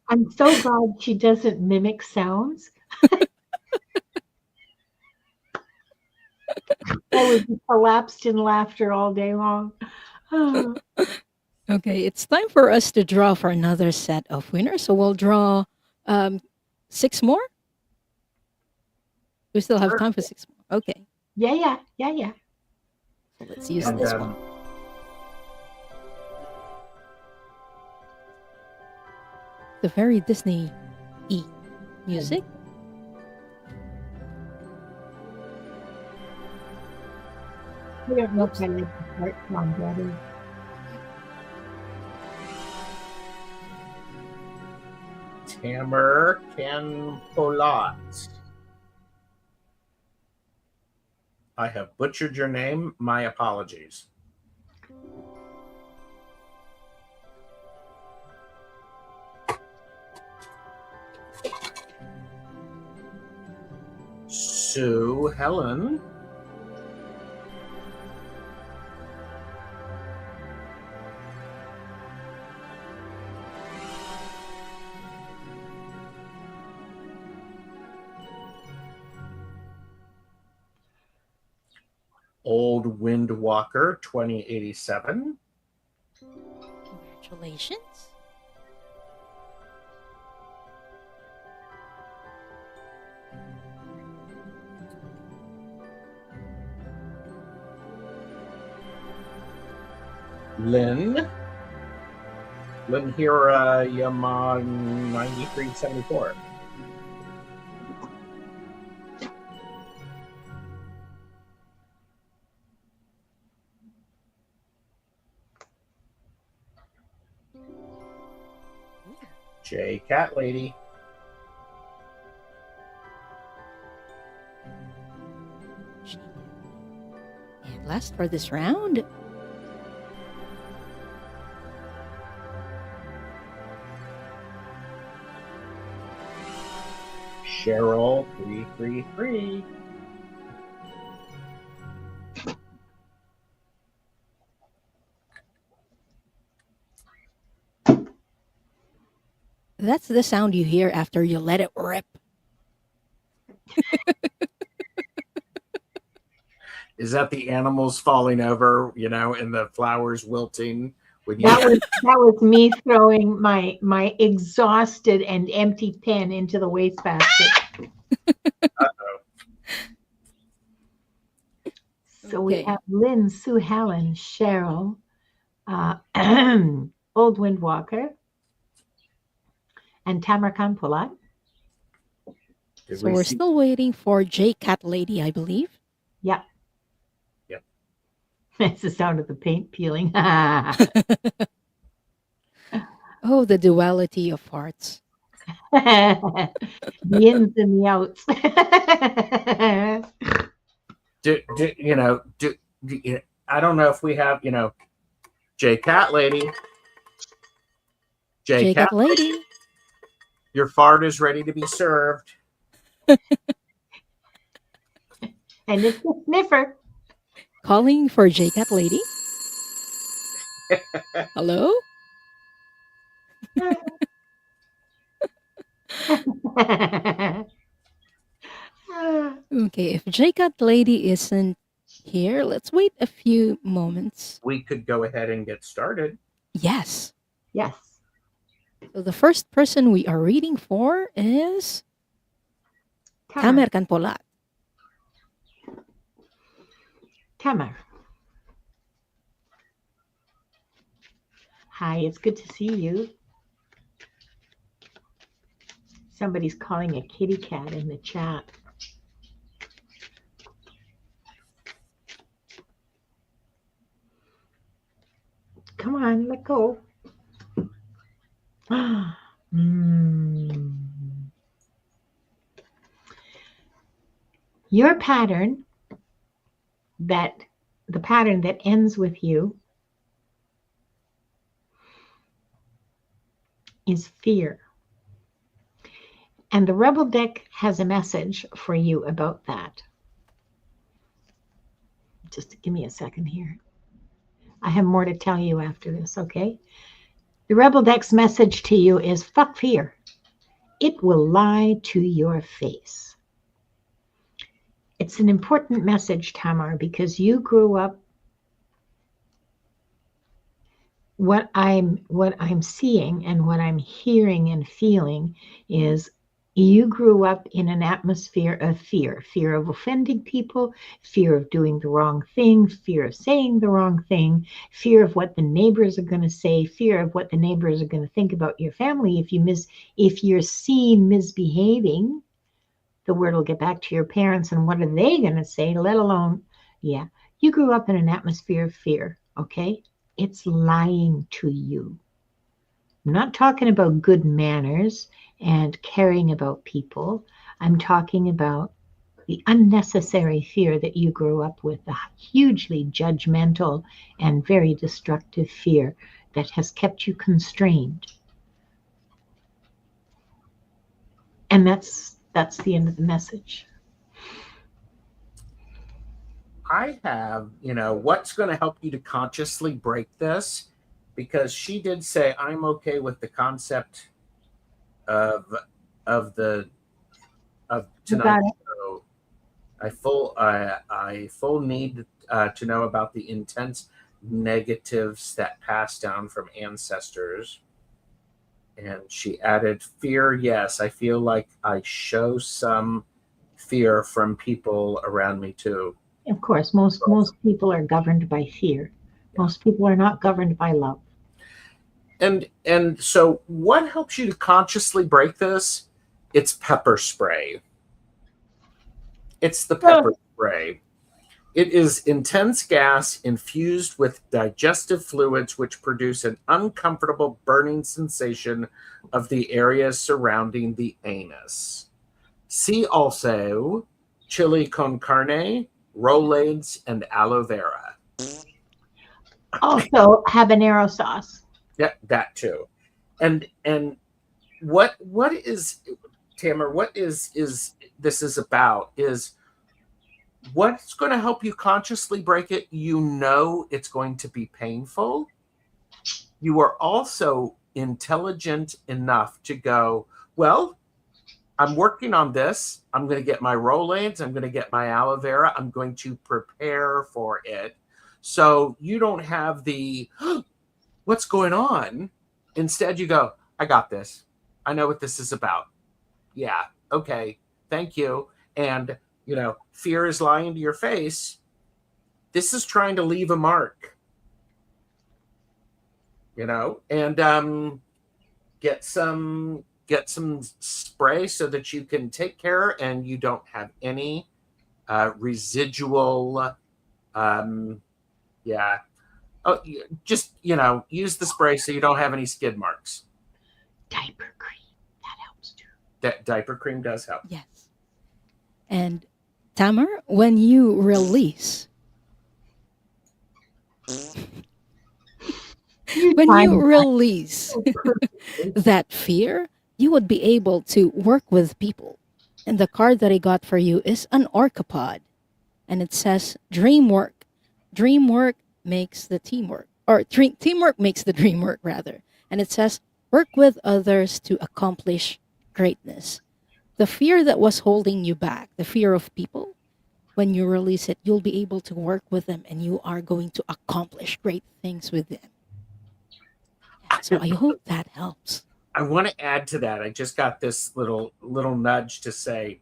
I'm so glad she doesn't mimic sounds. I would be collapsed in laughter all day long.
Okay, it's time for us to draw for another set of winners. So we'll draw 6 more. We still have time for 6 more. Okay.
Yeah.
So let's use this one. The very Disney-y music.
We don't know if I like the part song better.
Tamer Canpolat. I have butchered your name. My apologies. Sue Helen. Old Windwalker 2087.
Congratulations.
Lynn. Lynn Hira Yaman 9374. J Cat Lady.
And last for this round,
Cheryl 333.
that's the sound you hear after you let it rip.
Is that the animals falling over, you know, and the flowers wilting? When you
That was me throwing my exhausted and empty pen into the wastebasket.
Uh-oh.
So we
Okay.
have Lynn, Sue Hallen, Cheryl, Old Windwalker, and Tamarkan Pulat.
Did
So
we
we're
see-
still waiting for J Cat Lady, I believe.
Yep.
Yep.
That's the sound of the paint peeling.
Oh, the duality of hearts.
The ins and the outs.
I don't know if we have, you know, J Cat Lady.
J Cat Lady.
Your fart is ready to be served.
And it's a sniffer.
Calling for J Cat Lady. Hello? Okay, if J Cat Lady isn't here, let's wait a few moments.
We could go ahead and get started.
Yes.
Yes.
So the first person we are reading for is Tamer Kanpolat.
Tamer. Hi, it's good to see you. Somebody's calling a kitty cat in the chat. Come on, let go. Your pattern, the pattern that ends with you, is fear. And the Rebel deck has a message for you about that. Just give me a second here. I have more to tell you after this, okay? The Rebel deck's message to you is fuck fear. It will lie to your face. It's an important message, Tamar, because you grew up. What I'm seeing and what I'm hearing and feeling is you grew up in an atmosphere of fear of offending people, fear of doing the wrong thing, fear of saying the wrong thing, fear of what the neighbors are going to say, fear of what the neighbors are going to think about your family. If you're seen misbehaving, the word will get back to your parents, and what are they going to say, let alone, you grew up in an atmosphere of fear, okay? It's lying to you. I'm not talking about good manners and caring about people. I'm talking about the unnecessary fear that you grew up with, the hugely judgmental and very destructive fear that has kept you constrained. And that's the end of the message.
I have, what's going to help you to consciously break this? Because she did say, I'm okay with the concept of tonight's show. I full need to know about the intense negatives that pass down from ancestors. And she added, fear, yes, I feel like I show some fear from people around me too.
Of course, most people are governed by fear. Most people are not governed by love.
And so what helps you to consciously break this? It's pepper spray. It's the pepper spray. It is intense gas infused with digestive fluids which produce an uncomfortable burning sensation of the areas surrounding the anus. See also chili con carne, rollades, and aloe vera.
Also, habanero sauce.
Yeah, that too. And what is, Tamara, what is this is about is what's going to help you consciously break it. You know it's going to be painful. You are also intelligent enough to go, well, I'm working on this. I'm going to get my rollades. I'm going to get my aloe vera. I'm going to prepare for it. So you don't have the, what's going on? Instead, you go, I got this. I know what this is about. Yeah. Okay. Thank you. And, you know, fear is lying to your face. This is trying to leave a mark, you know, and get some spray so that you can take care and you don't have any residual, yeah. Oh, just, you know, use the spray so you don't have any skid marks.
Diaper cream. That helps too.
That diaper cream does help.
Yes. And Tamar, when you release, that fear, you would be able to work with people. And the card that I got for you is an orcapod. And it says dream work. Dream work makes the teamwork. Or teamwork makes the dream work, rather. And it says work with others to accomplish greatness. The fear that was holding you back, the fear of people, when you release it, you'll be able to work with them and you are going to accomplish great things with them. So I hope that helps.
I want to add to that. I just got this little nudge to say,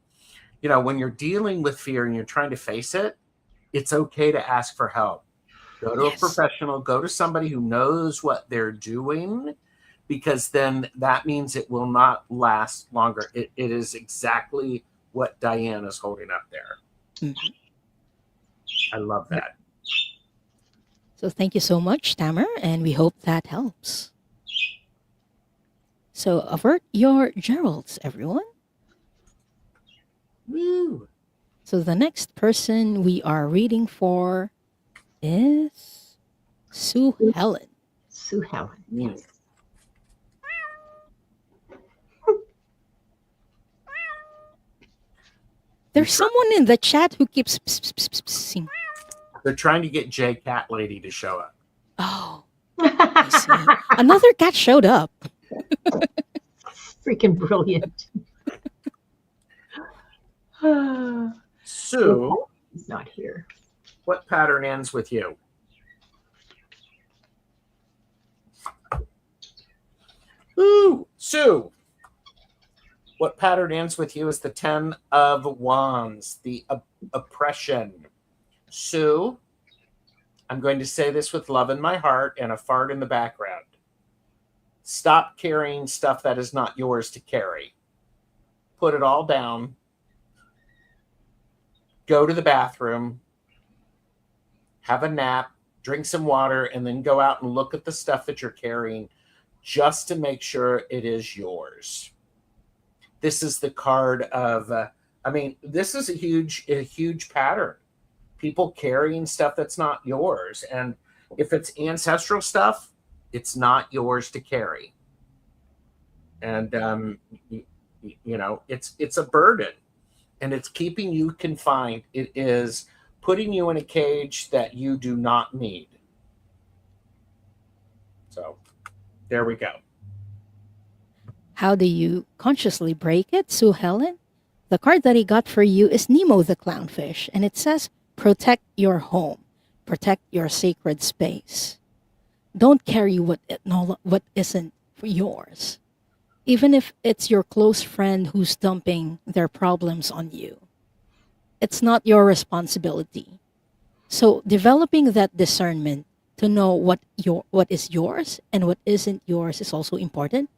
you know, when you're dealing with fear and you're trying to face it, it's okay to ask for help. Go to a professional, go to somebody who knows what they're doing, because then that means it will not last longer. It is exactly what Diane is holding up there. Mm-hmm. I love that.
So thank you so much, Tamar, and we hope that helps. So avert your Geralds, everyone.
Woo.
So the next person we are reading for is Sue Helen.
Sue Helen. Yes.
There's someone in the chat who keeps singing.
They're trying to get J Cat Lady to show up.
Oh, I see. Another cat showed up.
Freaking brilliant.
Sue,
he's not here.
What pattern ends with you? Ooh, Sue. What pattern ends with you is the 10 of Wands, the oppression. Sue, I'm going to say this with love in my heart and a fart in the background. Stop carrying stuff that is not yours to carry. Put it all down. Go to the bathroom. Have a nap. Drink some water. And then go out and look at the stuff that you're carrying just to make sure it is yours. This is the card of, this is a huge pattern. People carrying stuff that's not yours. And if it's ancestral stuff, it's not yours to carry. And, it's a burden. And it's keeping you confined. It is putting you in a cage that you do not need. So, there we go.
How do you consciously break it, Sue Helen? The card that he got for you is Nemo the Clownfish, and it says, protect your home, protect your sacred space. Don't carry what isn't yours, even if it's your close friend who's dumping their problems on you. It's not your responsibility. So developing that discernment to know what is yours and what isn't yours is also important,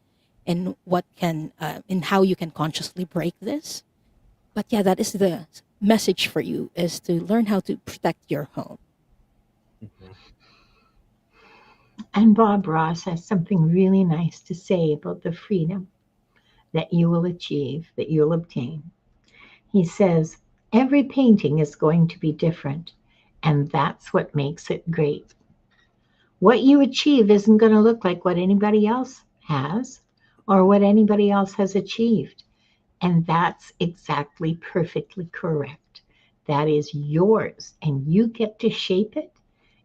and what can and how you can consciously break this. But yeah, that is the message for you, is to learn how to protect your home.
Mhm.
And Bob Ross has something really nice to say about the freedom that you will achieve, that you'll obtain. He says, every painting is going to be different, and that's what makes it great. What you achieve isn't going to look like what anybody else has or what anybody else has achieved. And that's exactly perfectly correct. That is yours, and you get to shape it.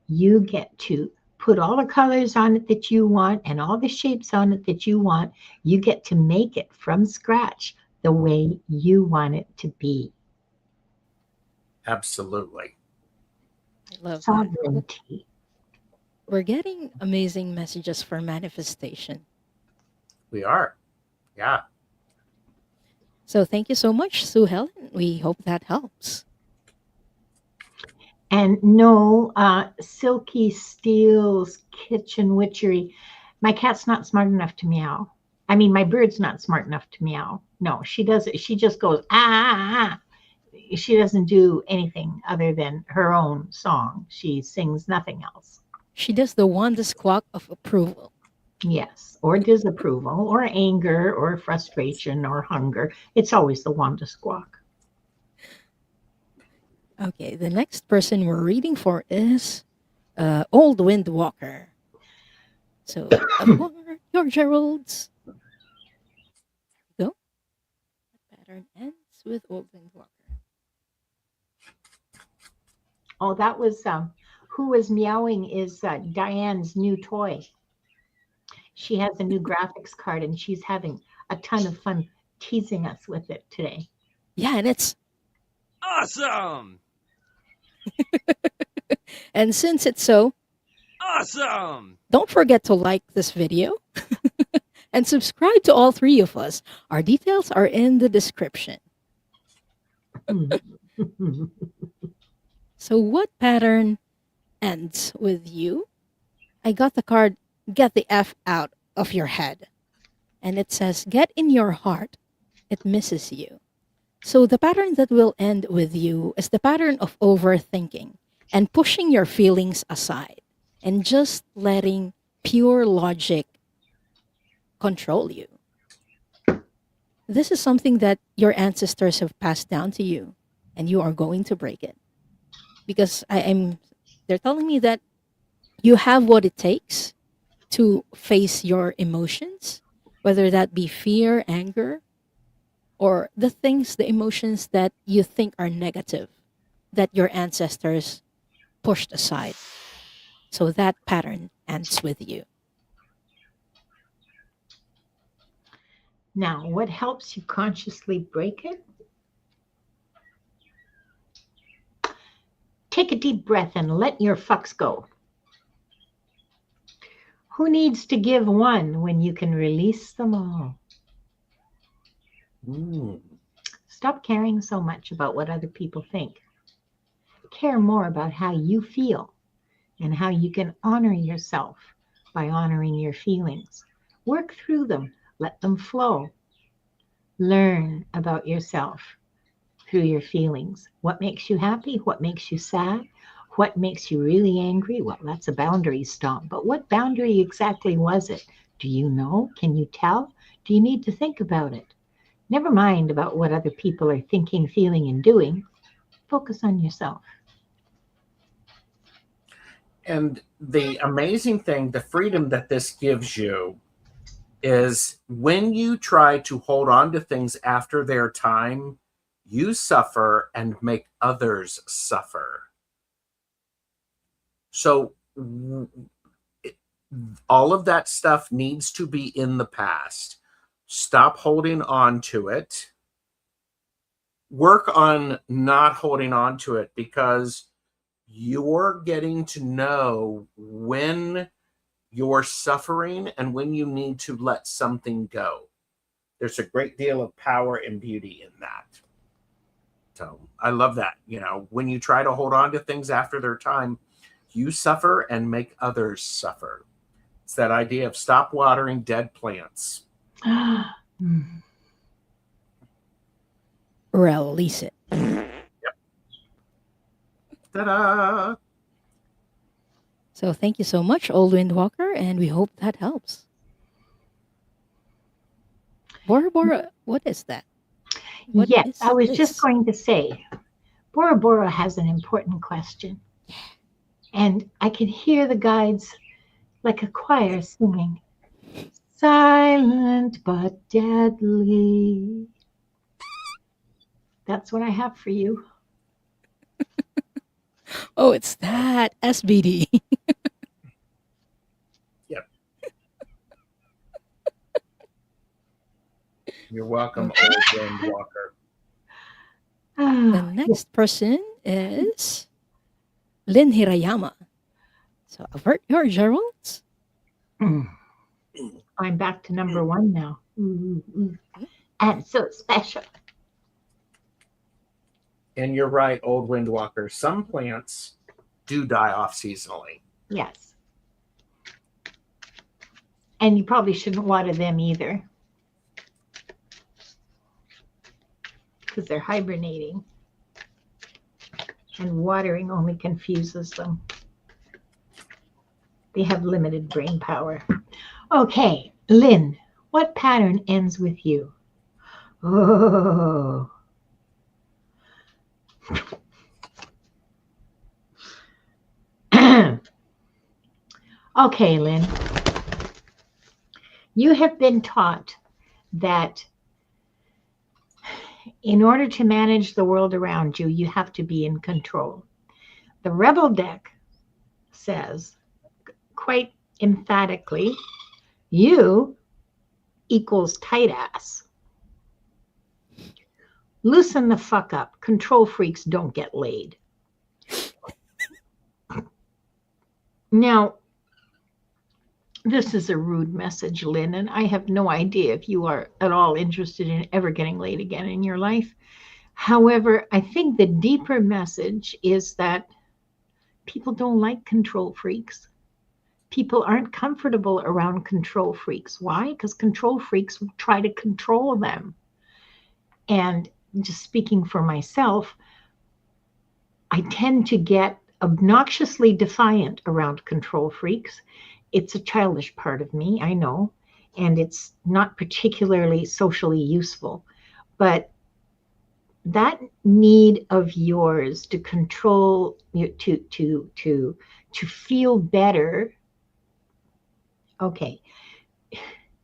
You get to put all the colors on it that you want and all the shapes on it that you want. You get to make it from scratch the way you want it to be.
Absolutely.
I love that.
Sovereignty.
We're getting amazing messages for manifestation.
We are. Yeah.
So thank you so much, Sue Helen. We hope that helps.
And no, Silky Steele's kitchen witchery. My cat's not smart enough to meow. I mean, my bird's not smart enough to meow. No, she does it. She just goes, ah, ah, ah. She doesn't do anything other than her own song. She sings nothing else.
She does the wanda squawk of approval.
Yes, or disapproval, or anger, or frustration, or hunger. It's always the wanda squawk.
Okay, the next person we're reading for is Old Wind Walker. So, for your Geralds. Go. The pattern ends with Old Wind Walker.
Oh, that was who was meowing is Diane's new toy. She has a new graphics card and she's having a ton of fun teasing us with it today.
Yeah, and it's
awesome.
And since it's so
awesome,
don't forget to like this video and subscribe to all three of us. Our details are in the description. So what pattern ends with you? I got the card, get the F out of your head. And it says, get in your heart. It misses you. So the pattern that will end with you is the pattern of overthinking and pushing your feelings aside and just letting pure logic control you. This is something that your ancestors have passed down to you, and you are going to break it. Because they're telling me that you have what it takes to face your emotions, whether that be fear, anger, or the emotions that you think are negative, that your ancestors pushed aside. So that pattern ends with you.
Now, what helps you consciously break it? Take a deep breath and let your fucks go. Who needs to give one when you can release them all? Stop caring so much about what other people think. Care more about how you feel and how you can honor yourself by honoring your feelings. Work through them. Let them flow. Learn about yourself through your feelings. What makes you happy? What makes you sad? What makes you really angry? Well, that's a boundary stomp. But what boundary exactly was it? Do you know? Can you tell? Do you need to think about it? Never mind about what other people are thinking, feeling, and doing. Focus on yourself.
And the amazing thing, the freedom that this gives you, is when you try to hold on to things after their time, you suffer and make others suffer. So all of that stuff needs to be in the past. Stop holding on to it. Work on not holding on to it, because you're getting to know when you're suffering and when you need to let something go. There's a great deal of power and beauty in that. So I love that. You know, when you try to hold on to things after their time, you suffer and make others suffer. It's that idea of stop watering dead plants.
Release it.
Ta-da!
So thank you so much, Old Windwalker, and we hope that helps. Bora Bora, what is that? What
Yes,
is
I was
this?
just going to say, Bora Bora has an important question. And I can hear the guides like a choir singing, silent but deadly. That's what I have for you.
Oh, it's that SBD.
Yep. You're welcome, Old Windwalker.
The next person is Lynn Hirayama. So avert your Geralds.
I'm back to number 1 now. And so special.
And you're right, Old Windwalker. Some plants do die off seasonally.
Yes. And you probably shouldn't water them either, because they're hibernating. And watering only confuses them. They have limited brain power. Okay, Lynn, what pattern ends with you? Oh. Okay, Lynn. You have been taught that in order to manage the world around you, you have to be in control. The Rebel deck says quite emphatically, you equals tight ass. Loosen the fuck up. Control freaks don't get laid. Now, this is a rude message, Lynn, and I have no idea if you are at all interested in ever getting laid again in your life. However, I think the deeper message is that people don't like control freaks. People aren't comfortable around control freaks. Why? Because control freaks try to control them. And just speaking for myself, I tend to get obnoxiously defiant around control freaks. It's a childish part of me, I know, and it's not particularly socially useful. But that need of yours to control, to feel better. Okay,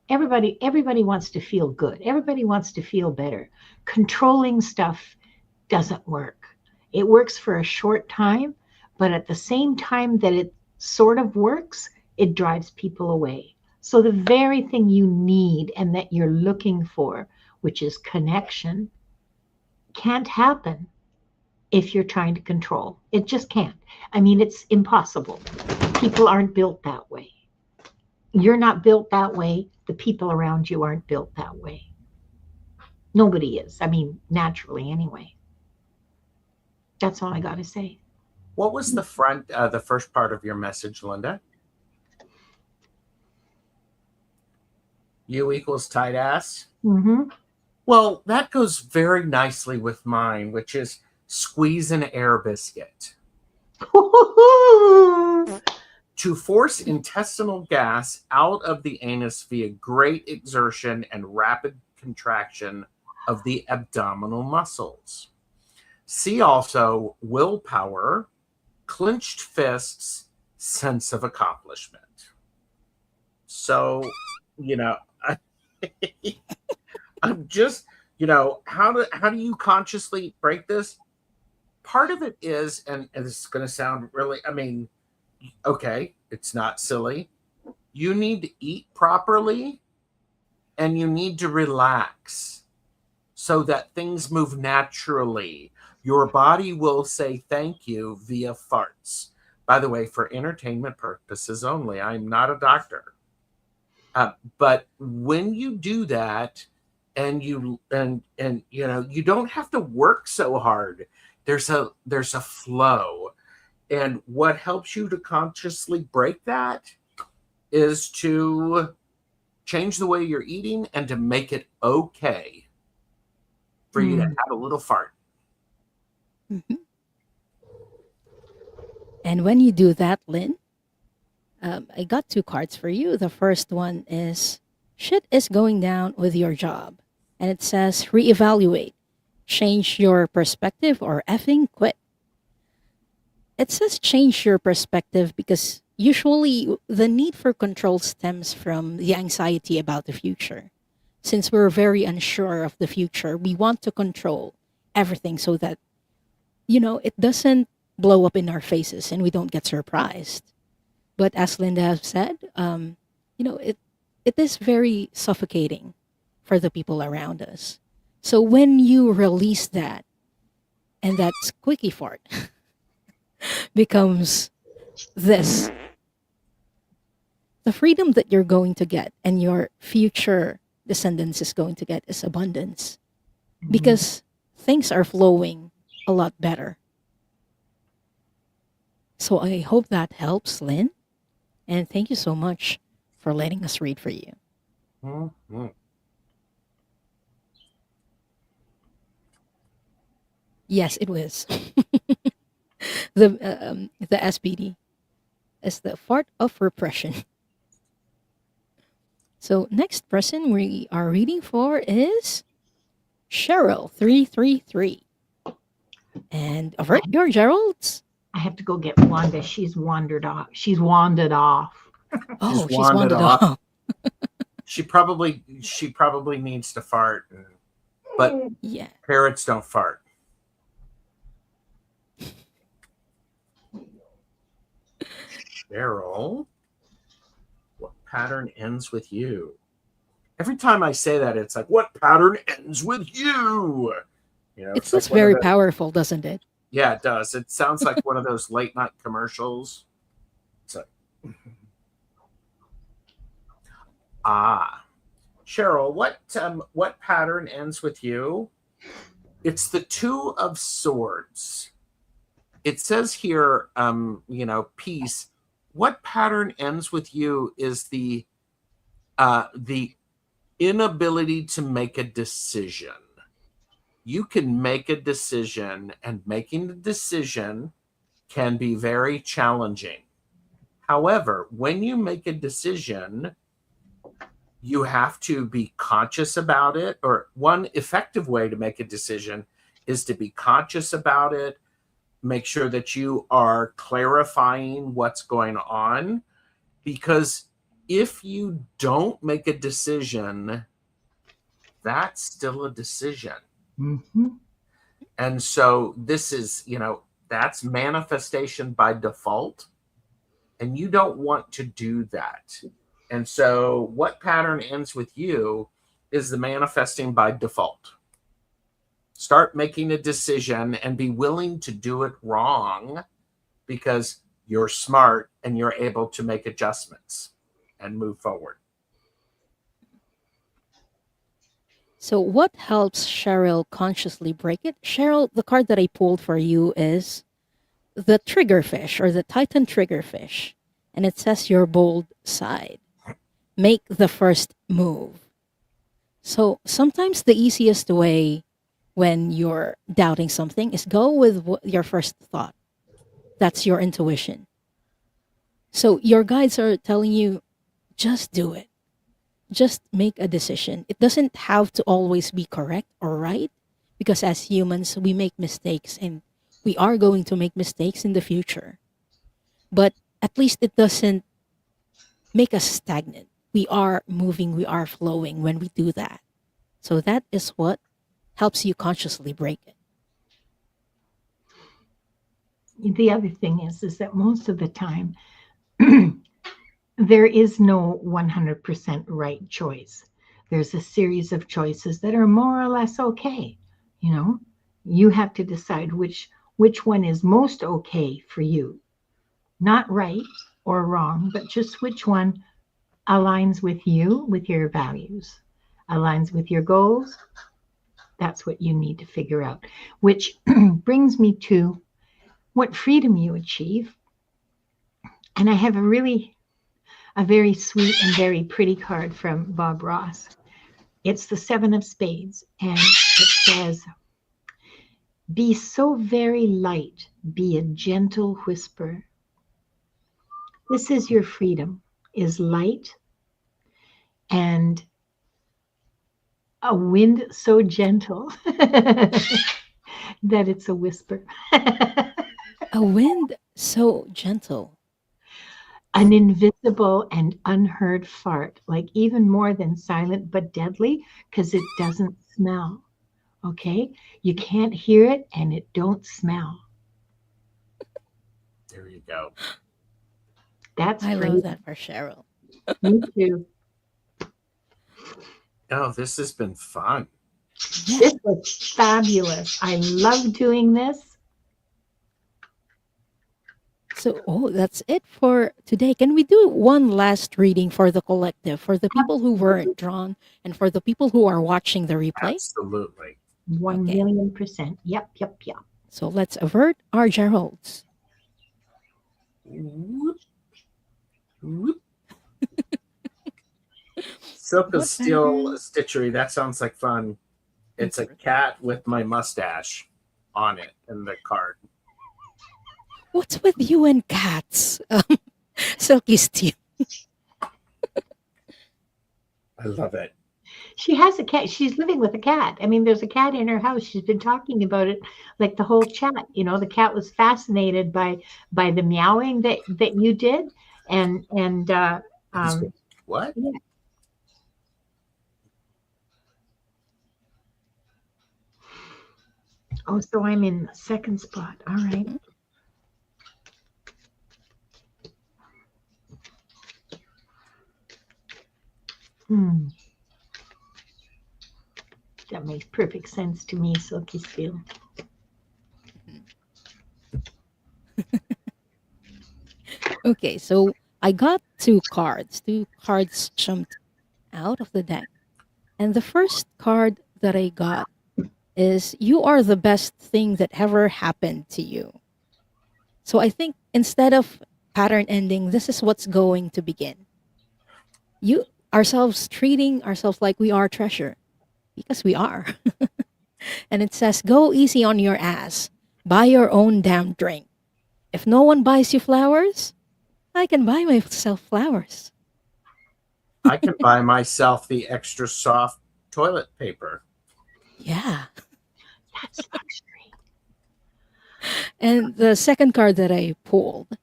everybody wants to feel good. Everybody wants to feel better. Controlling stuff doesn't work. It works for a short time, but at the same time that it sort of works, it drives people away. So the very thing you need and that you're looking for, which is connection, can't happen if you're trying to control. It just can't. I mean, it's impossible. People aren't built that way. You're not built that way. The people around you aren't built that way. Nobody is. I mean, naturally anyway. That's all I got to say.
What was the first part of your message, Linda? You equals tight ass?
Mm-hmm.
Well, that goes very nicely with mine, which is squeeze an air biscuit. To force intestinal gas out of the anus via great exertion and rapid contraction of the abdominal muscles. See also willpower, clenched fists, sense of accomplishment. So, I'm just, how do you consciously break this? Part of it is, and this is going to sound really, okay, it's not silly. You need to eat properly and you need to relax so that things move naturally. Your body will say thank you via farts. By the way, for entertainment purposes only. I'm not a doctor. But when you do that and you don't have to work so hard. There's a flow. And what helps you to consciously break that is to change the way you're eating and to make it okay for you to have a little fart.
Mhm. And when you do that, Lynn, I got two cards for you. The first one is shit is going down with your job. And it says reevaluate, change your perspective, or effing quit. It says change your perspective because usually the need for control stems from the anxiety about the future. Since we're very unsure of the future, we want to control everything so that, it doesn't blow up in our faces and we don't get surprised. But as Linda has said, it is very suffocating for the people around us. So when you release that, and that squeaky fart becomes this, the freedom that you're going to get and your future descendants is going to get is abundance because things are flowing a lot better. So I hope that helps, Lynn. And thank you so much for letting us read for you.
Mm-hmm.
Yes, it was. The SPD is the fart of repression. So next person we are reading for is Cheryl 333. And avert your Geralds.
I have to go get Wanda. She's wandered off. She's wandered off.
Oh, she's
wandered
wandered off.
She probably needs to fart, but
Yeah.
parrots don't fart. Cheryl, what pattern ends with you? Every time I say that, it's like, what pattern ends with you?
It's
like
just very powerful, doesn't it?
Yeah, it does. It sounds like one of those late night commercials. It's like, Cheryl, what pattern ends with you? It's the Two of Swords. It says here, peace. What pattern ends with you is the inability to make a decision. You can make a decision, and making the decision can be very challenging. However, when you make a decision, you have to be conscious about it, or one effective way to make a decision is to be conscious about it, make sure that you are clarifying what's going on, because if you don't make a decision, that's still a decision.
Mm-hmm.
And so this is, that's manifestation by default, and you don't want to do that. And so what pattern ends with you is the manifesting by default. Start making a decision and be willing to do it wrong because you're smart and you're able to make adjustments and move forward.
So what helps Cheryl consciously break it? Cheryl, the card that I pulled for you is the triggerfish or the Titan triggerfish. And it says your bold side. Make the first move. So sometimes the easiest way when you're doubting something is go with your first thought. That's your intuition. So your guides are telling you, just do it. Just make a decision. It doesn't have to always be correct or right, because as humans, we make mistakes and we are going to make mistakes in the future. But at least it doesn't make us stagnant. We are moving, we are flowing when we do that. So that is what helps you consciously break it.
The other thing is that most of the time, there is no 100% right choice. There's a series of choices that are more or less okay. You have to decide which one is most okay for you. Not right or wrong, but just which one aligns with you, with your values, aligns with your goals. That's what you need to figure out. Which brings me to, what freedom you achieve. And I have a very sweet and very pretty card from Bob Ross. It's the 7 of Spades, and it says, be so very light, be a gentle whisper. This is your freedom, is light and a wind so gentle that it's a whisper.
A wind so gentle.
An invisible and unheard fart, like even more than silent but deadly, because it doesn't smell. Okay? You can't hear it and it don't smell.
There you go.
That's
I
freedom.
love that for Cheryl.
Me too.
Oh, this has been fun.
Yeah.
This was fabulous. I love doing this.
So, that's it for today. Can we do one last reading for the collective, for the people who weren't drawn, and for the people who are watching the replay?
Absolutely.
1,000,000%. Yep.
So let's avert our Geralds.
Whoop. Whoop. Silk
What
of Steel
pattern?
Stitchery. That sounds like fun. It's a cat with my mustache on it in the card.
What's with you and cats? Silky Steel.
I love it.
She has a cat. She's living with a cat. I mean, there's a cat in her house. She's been talking about it like the whole chat. You know, the cat was fascinated by the meowing that you did, and
What?
yeah. Oh, so I'm in the second spot. All right. That makes perfect sense to me, Silky Steel.
Okay, so I got two cards. Two cards jumped out of the deck. And the first card that I got is you are the best thing that ever happened to you. So I think instead of pattern ending, this is what's going to begin. You ourselves treating ourselves like we are treasure, because we are. And it says, go easy on your ass. Buy your own damn drink. If no one buys you flowers, I can buy myself flowers.
I can buy myself the extra soft toilet paper.
Yeah.
That's luxury.
And the second card that I pulled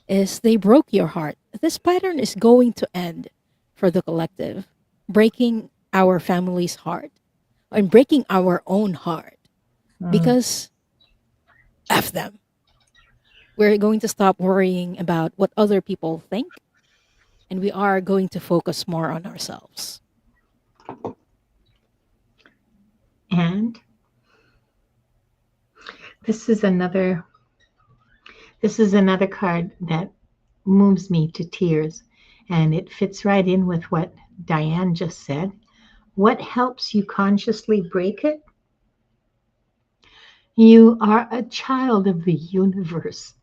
is they broke your heart. This pattern is going to end for the collective, breaking our family's heart and breaking our own heart because F them. We're going to stop worrying about what other people think, and we are going to focus more on ourselves.
And this is another card that moves me to tears, and it fits right in with what Diane just said. What helps you consciously break it? You are a child of the universe,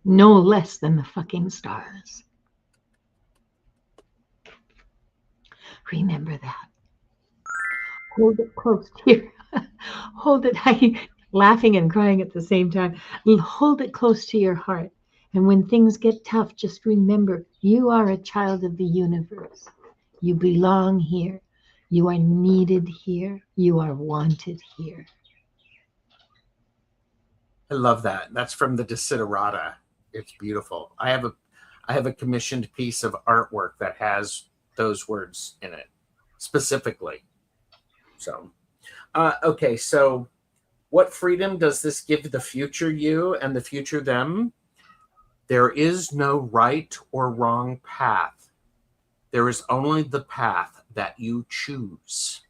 no less than the fucking stars. Remember that. Hold it close to your hold it. I laughing and crying at the same time. Hold it close to your heart. And when things get tough, just remember you are a child of the universe. You belong here. You are needed here. You are wanted here.
I love that. That's from the Desiderata. It's beautiful. I have a commissioned piece of artwork that has those words in it specifically. So, okay. So what freedom does this give the future you and the future them? There is no right or wrong path. There is only the path that you choose.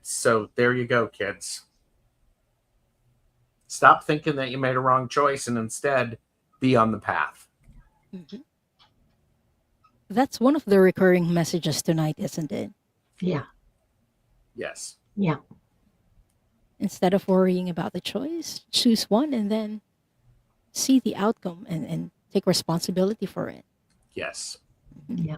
So there you go, kids. Stop thinking that you made a wrong choice and instead be on the path.
Mm-hmm. That's one of the recurring messages tonight, isn't it?
Yeah.
Yes.
Yeah.
Instead of worrying about the choice, choose one and then see the outcome and take responsibility for it.
Yes.
Yeah.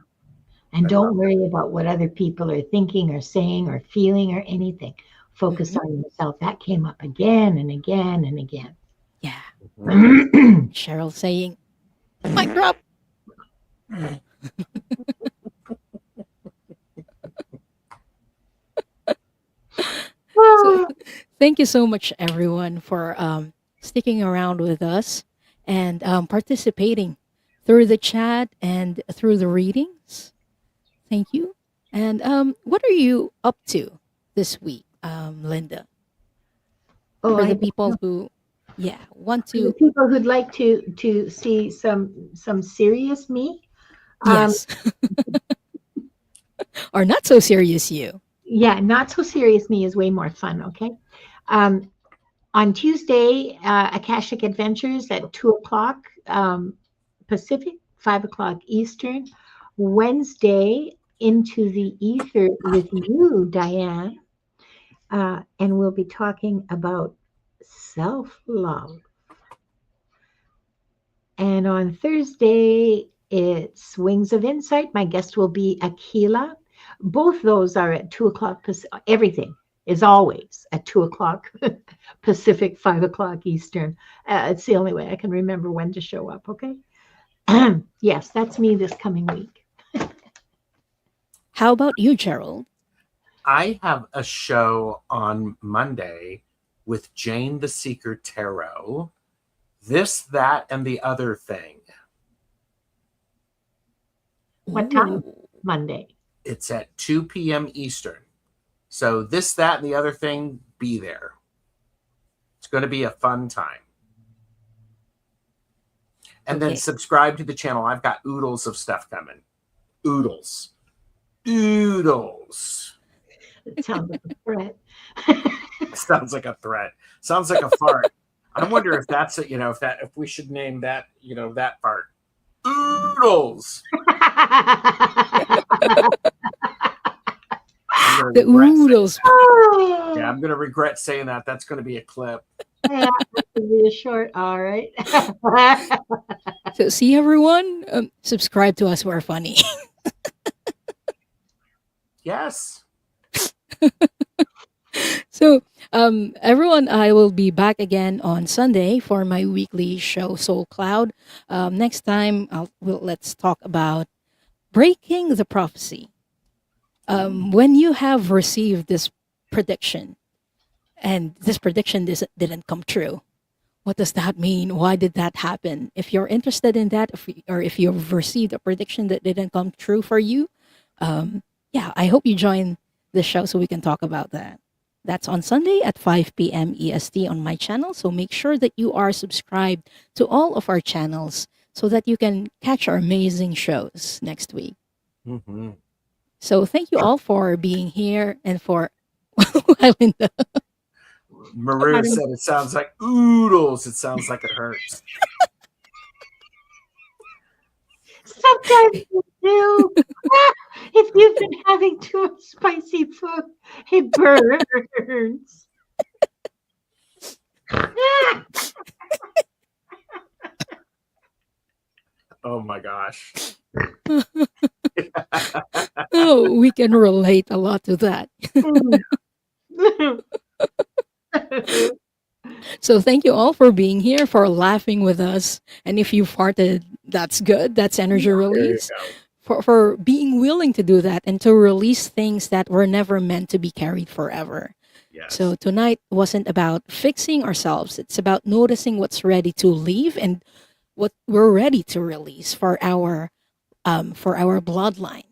And
I
don't
love
worry about what other people are thinking or saying or feeling or anything. Focus
Mhm.
on yourself. That came up again and again and again.
Yeah.
Mhm.
Cheryl saying, mic drop. So thank you so much, everyone, for sticking around with us and participating through the chat and through the readings. Thank you. And what are you up to this week, Linda?
Oh,
For
I
the
don't
people
know.
who, yeah, want
For the
to,
people who'd like to see some serious me, um,
yes, or not so serious you.
yeah, not so serious me is way more fun. Okay. Um, on Tuesday, Akashic Adventures at 2 o'clock Pacific, 5 o'clock Eastern. Wednesday, Into the Ether with you, Diane. And we'll be talking about self love. And on Thursday, it's Wings of Insight. My guest will be Akila. Both those are at 2 o'clock. Everything is always at 2 o'clock Pacific, 5 o'clock Eastern. It's the only way I can remember when to show up. Okay. Yes, that's me this coming week.
How about you, Gerald?
I have a show on Monday with Jane the Seeker Tarot. This, that, and the other thing.
What time?
Ooh,
Monday.
It's at 2 p.m. Eastern. So this, that, and the other thing, be there. It's going to be a fun time. And then
okay.
subscribe to the channel. I've got oodles of stuff coming. Oodles. Oodles.
It sounds like a threat.
Sounds like a threat. Sounds like a fart. I wonder if that's it, if we should name that, that fart. Oodles. I'm gonna
The
regret saying,
oodles.
yeah, I'm gonna regret saying that. That's gonna be a clip.
Yeah, it'll be a short. All right.
So see everyone, subscribe to us. We're funny.
Yes.
So everyone, I will be back again on Sunday for my weekly show, Soul Cloud. Next time, let's talk about breaking the prophecy. When you have received this prediction and this prediction didn't come true, what does that mean? Why did that happen? If you're interested in that, or if you've received a prediction that didn't come true for you, yeah, I hope you join the show so we can talk about that. That's on Sunday at 5 p.m. EST on my channel. So make sure that you are subscribed to all of our channels so that you can catch our amazing shows next week.
Mm-hmm.
So thank you all for being here and for Linda.
Maria said it sounds like oodles. It sounds like it hurts.
Sometimes you do. If you've been having too much spicy food, it burns.
Oh my gosh.
Oh, we can relate a lot to that. So thank you all for being here, for laughing with us. And if you farted, that's good. That's energy
There you
release.
go.
For being willing to do that and to release things that were never meant to be carried forever.
Yes.
So tonight wasn't about fixing ourselves. It's about noticing what's ready to leave and what we're ready to release for our bloodline,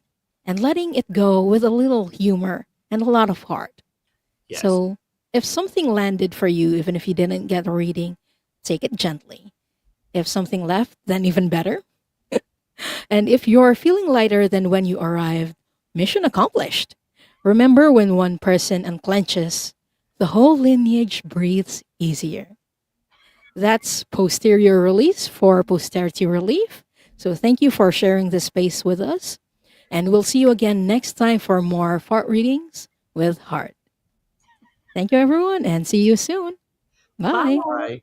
and letting it go with a little humor and a lot of heart.
Yes.
So if something landed for you, even if you didn't get a reading, take it gently. If something left, then even better. And if you're feeling lighter than when you arrived, mission accomplished. Remember, when one person unclenches, the whole lineage breathes easier. That's posterior release for posterity relief. So thank you for sharing this space with us. And we'll see you again next time for more fart readings with Heart. Thank you, everyone, and see you soon. Bye.
Bye.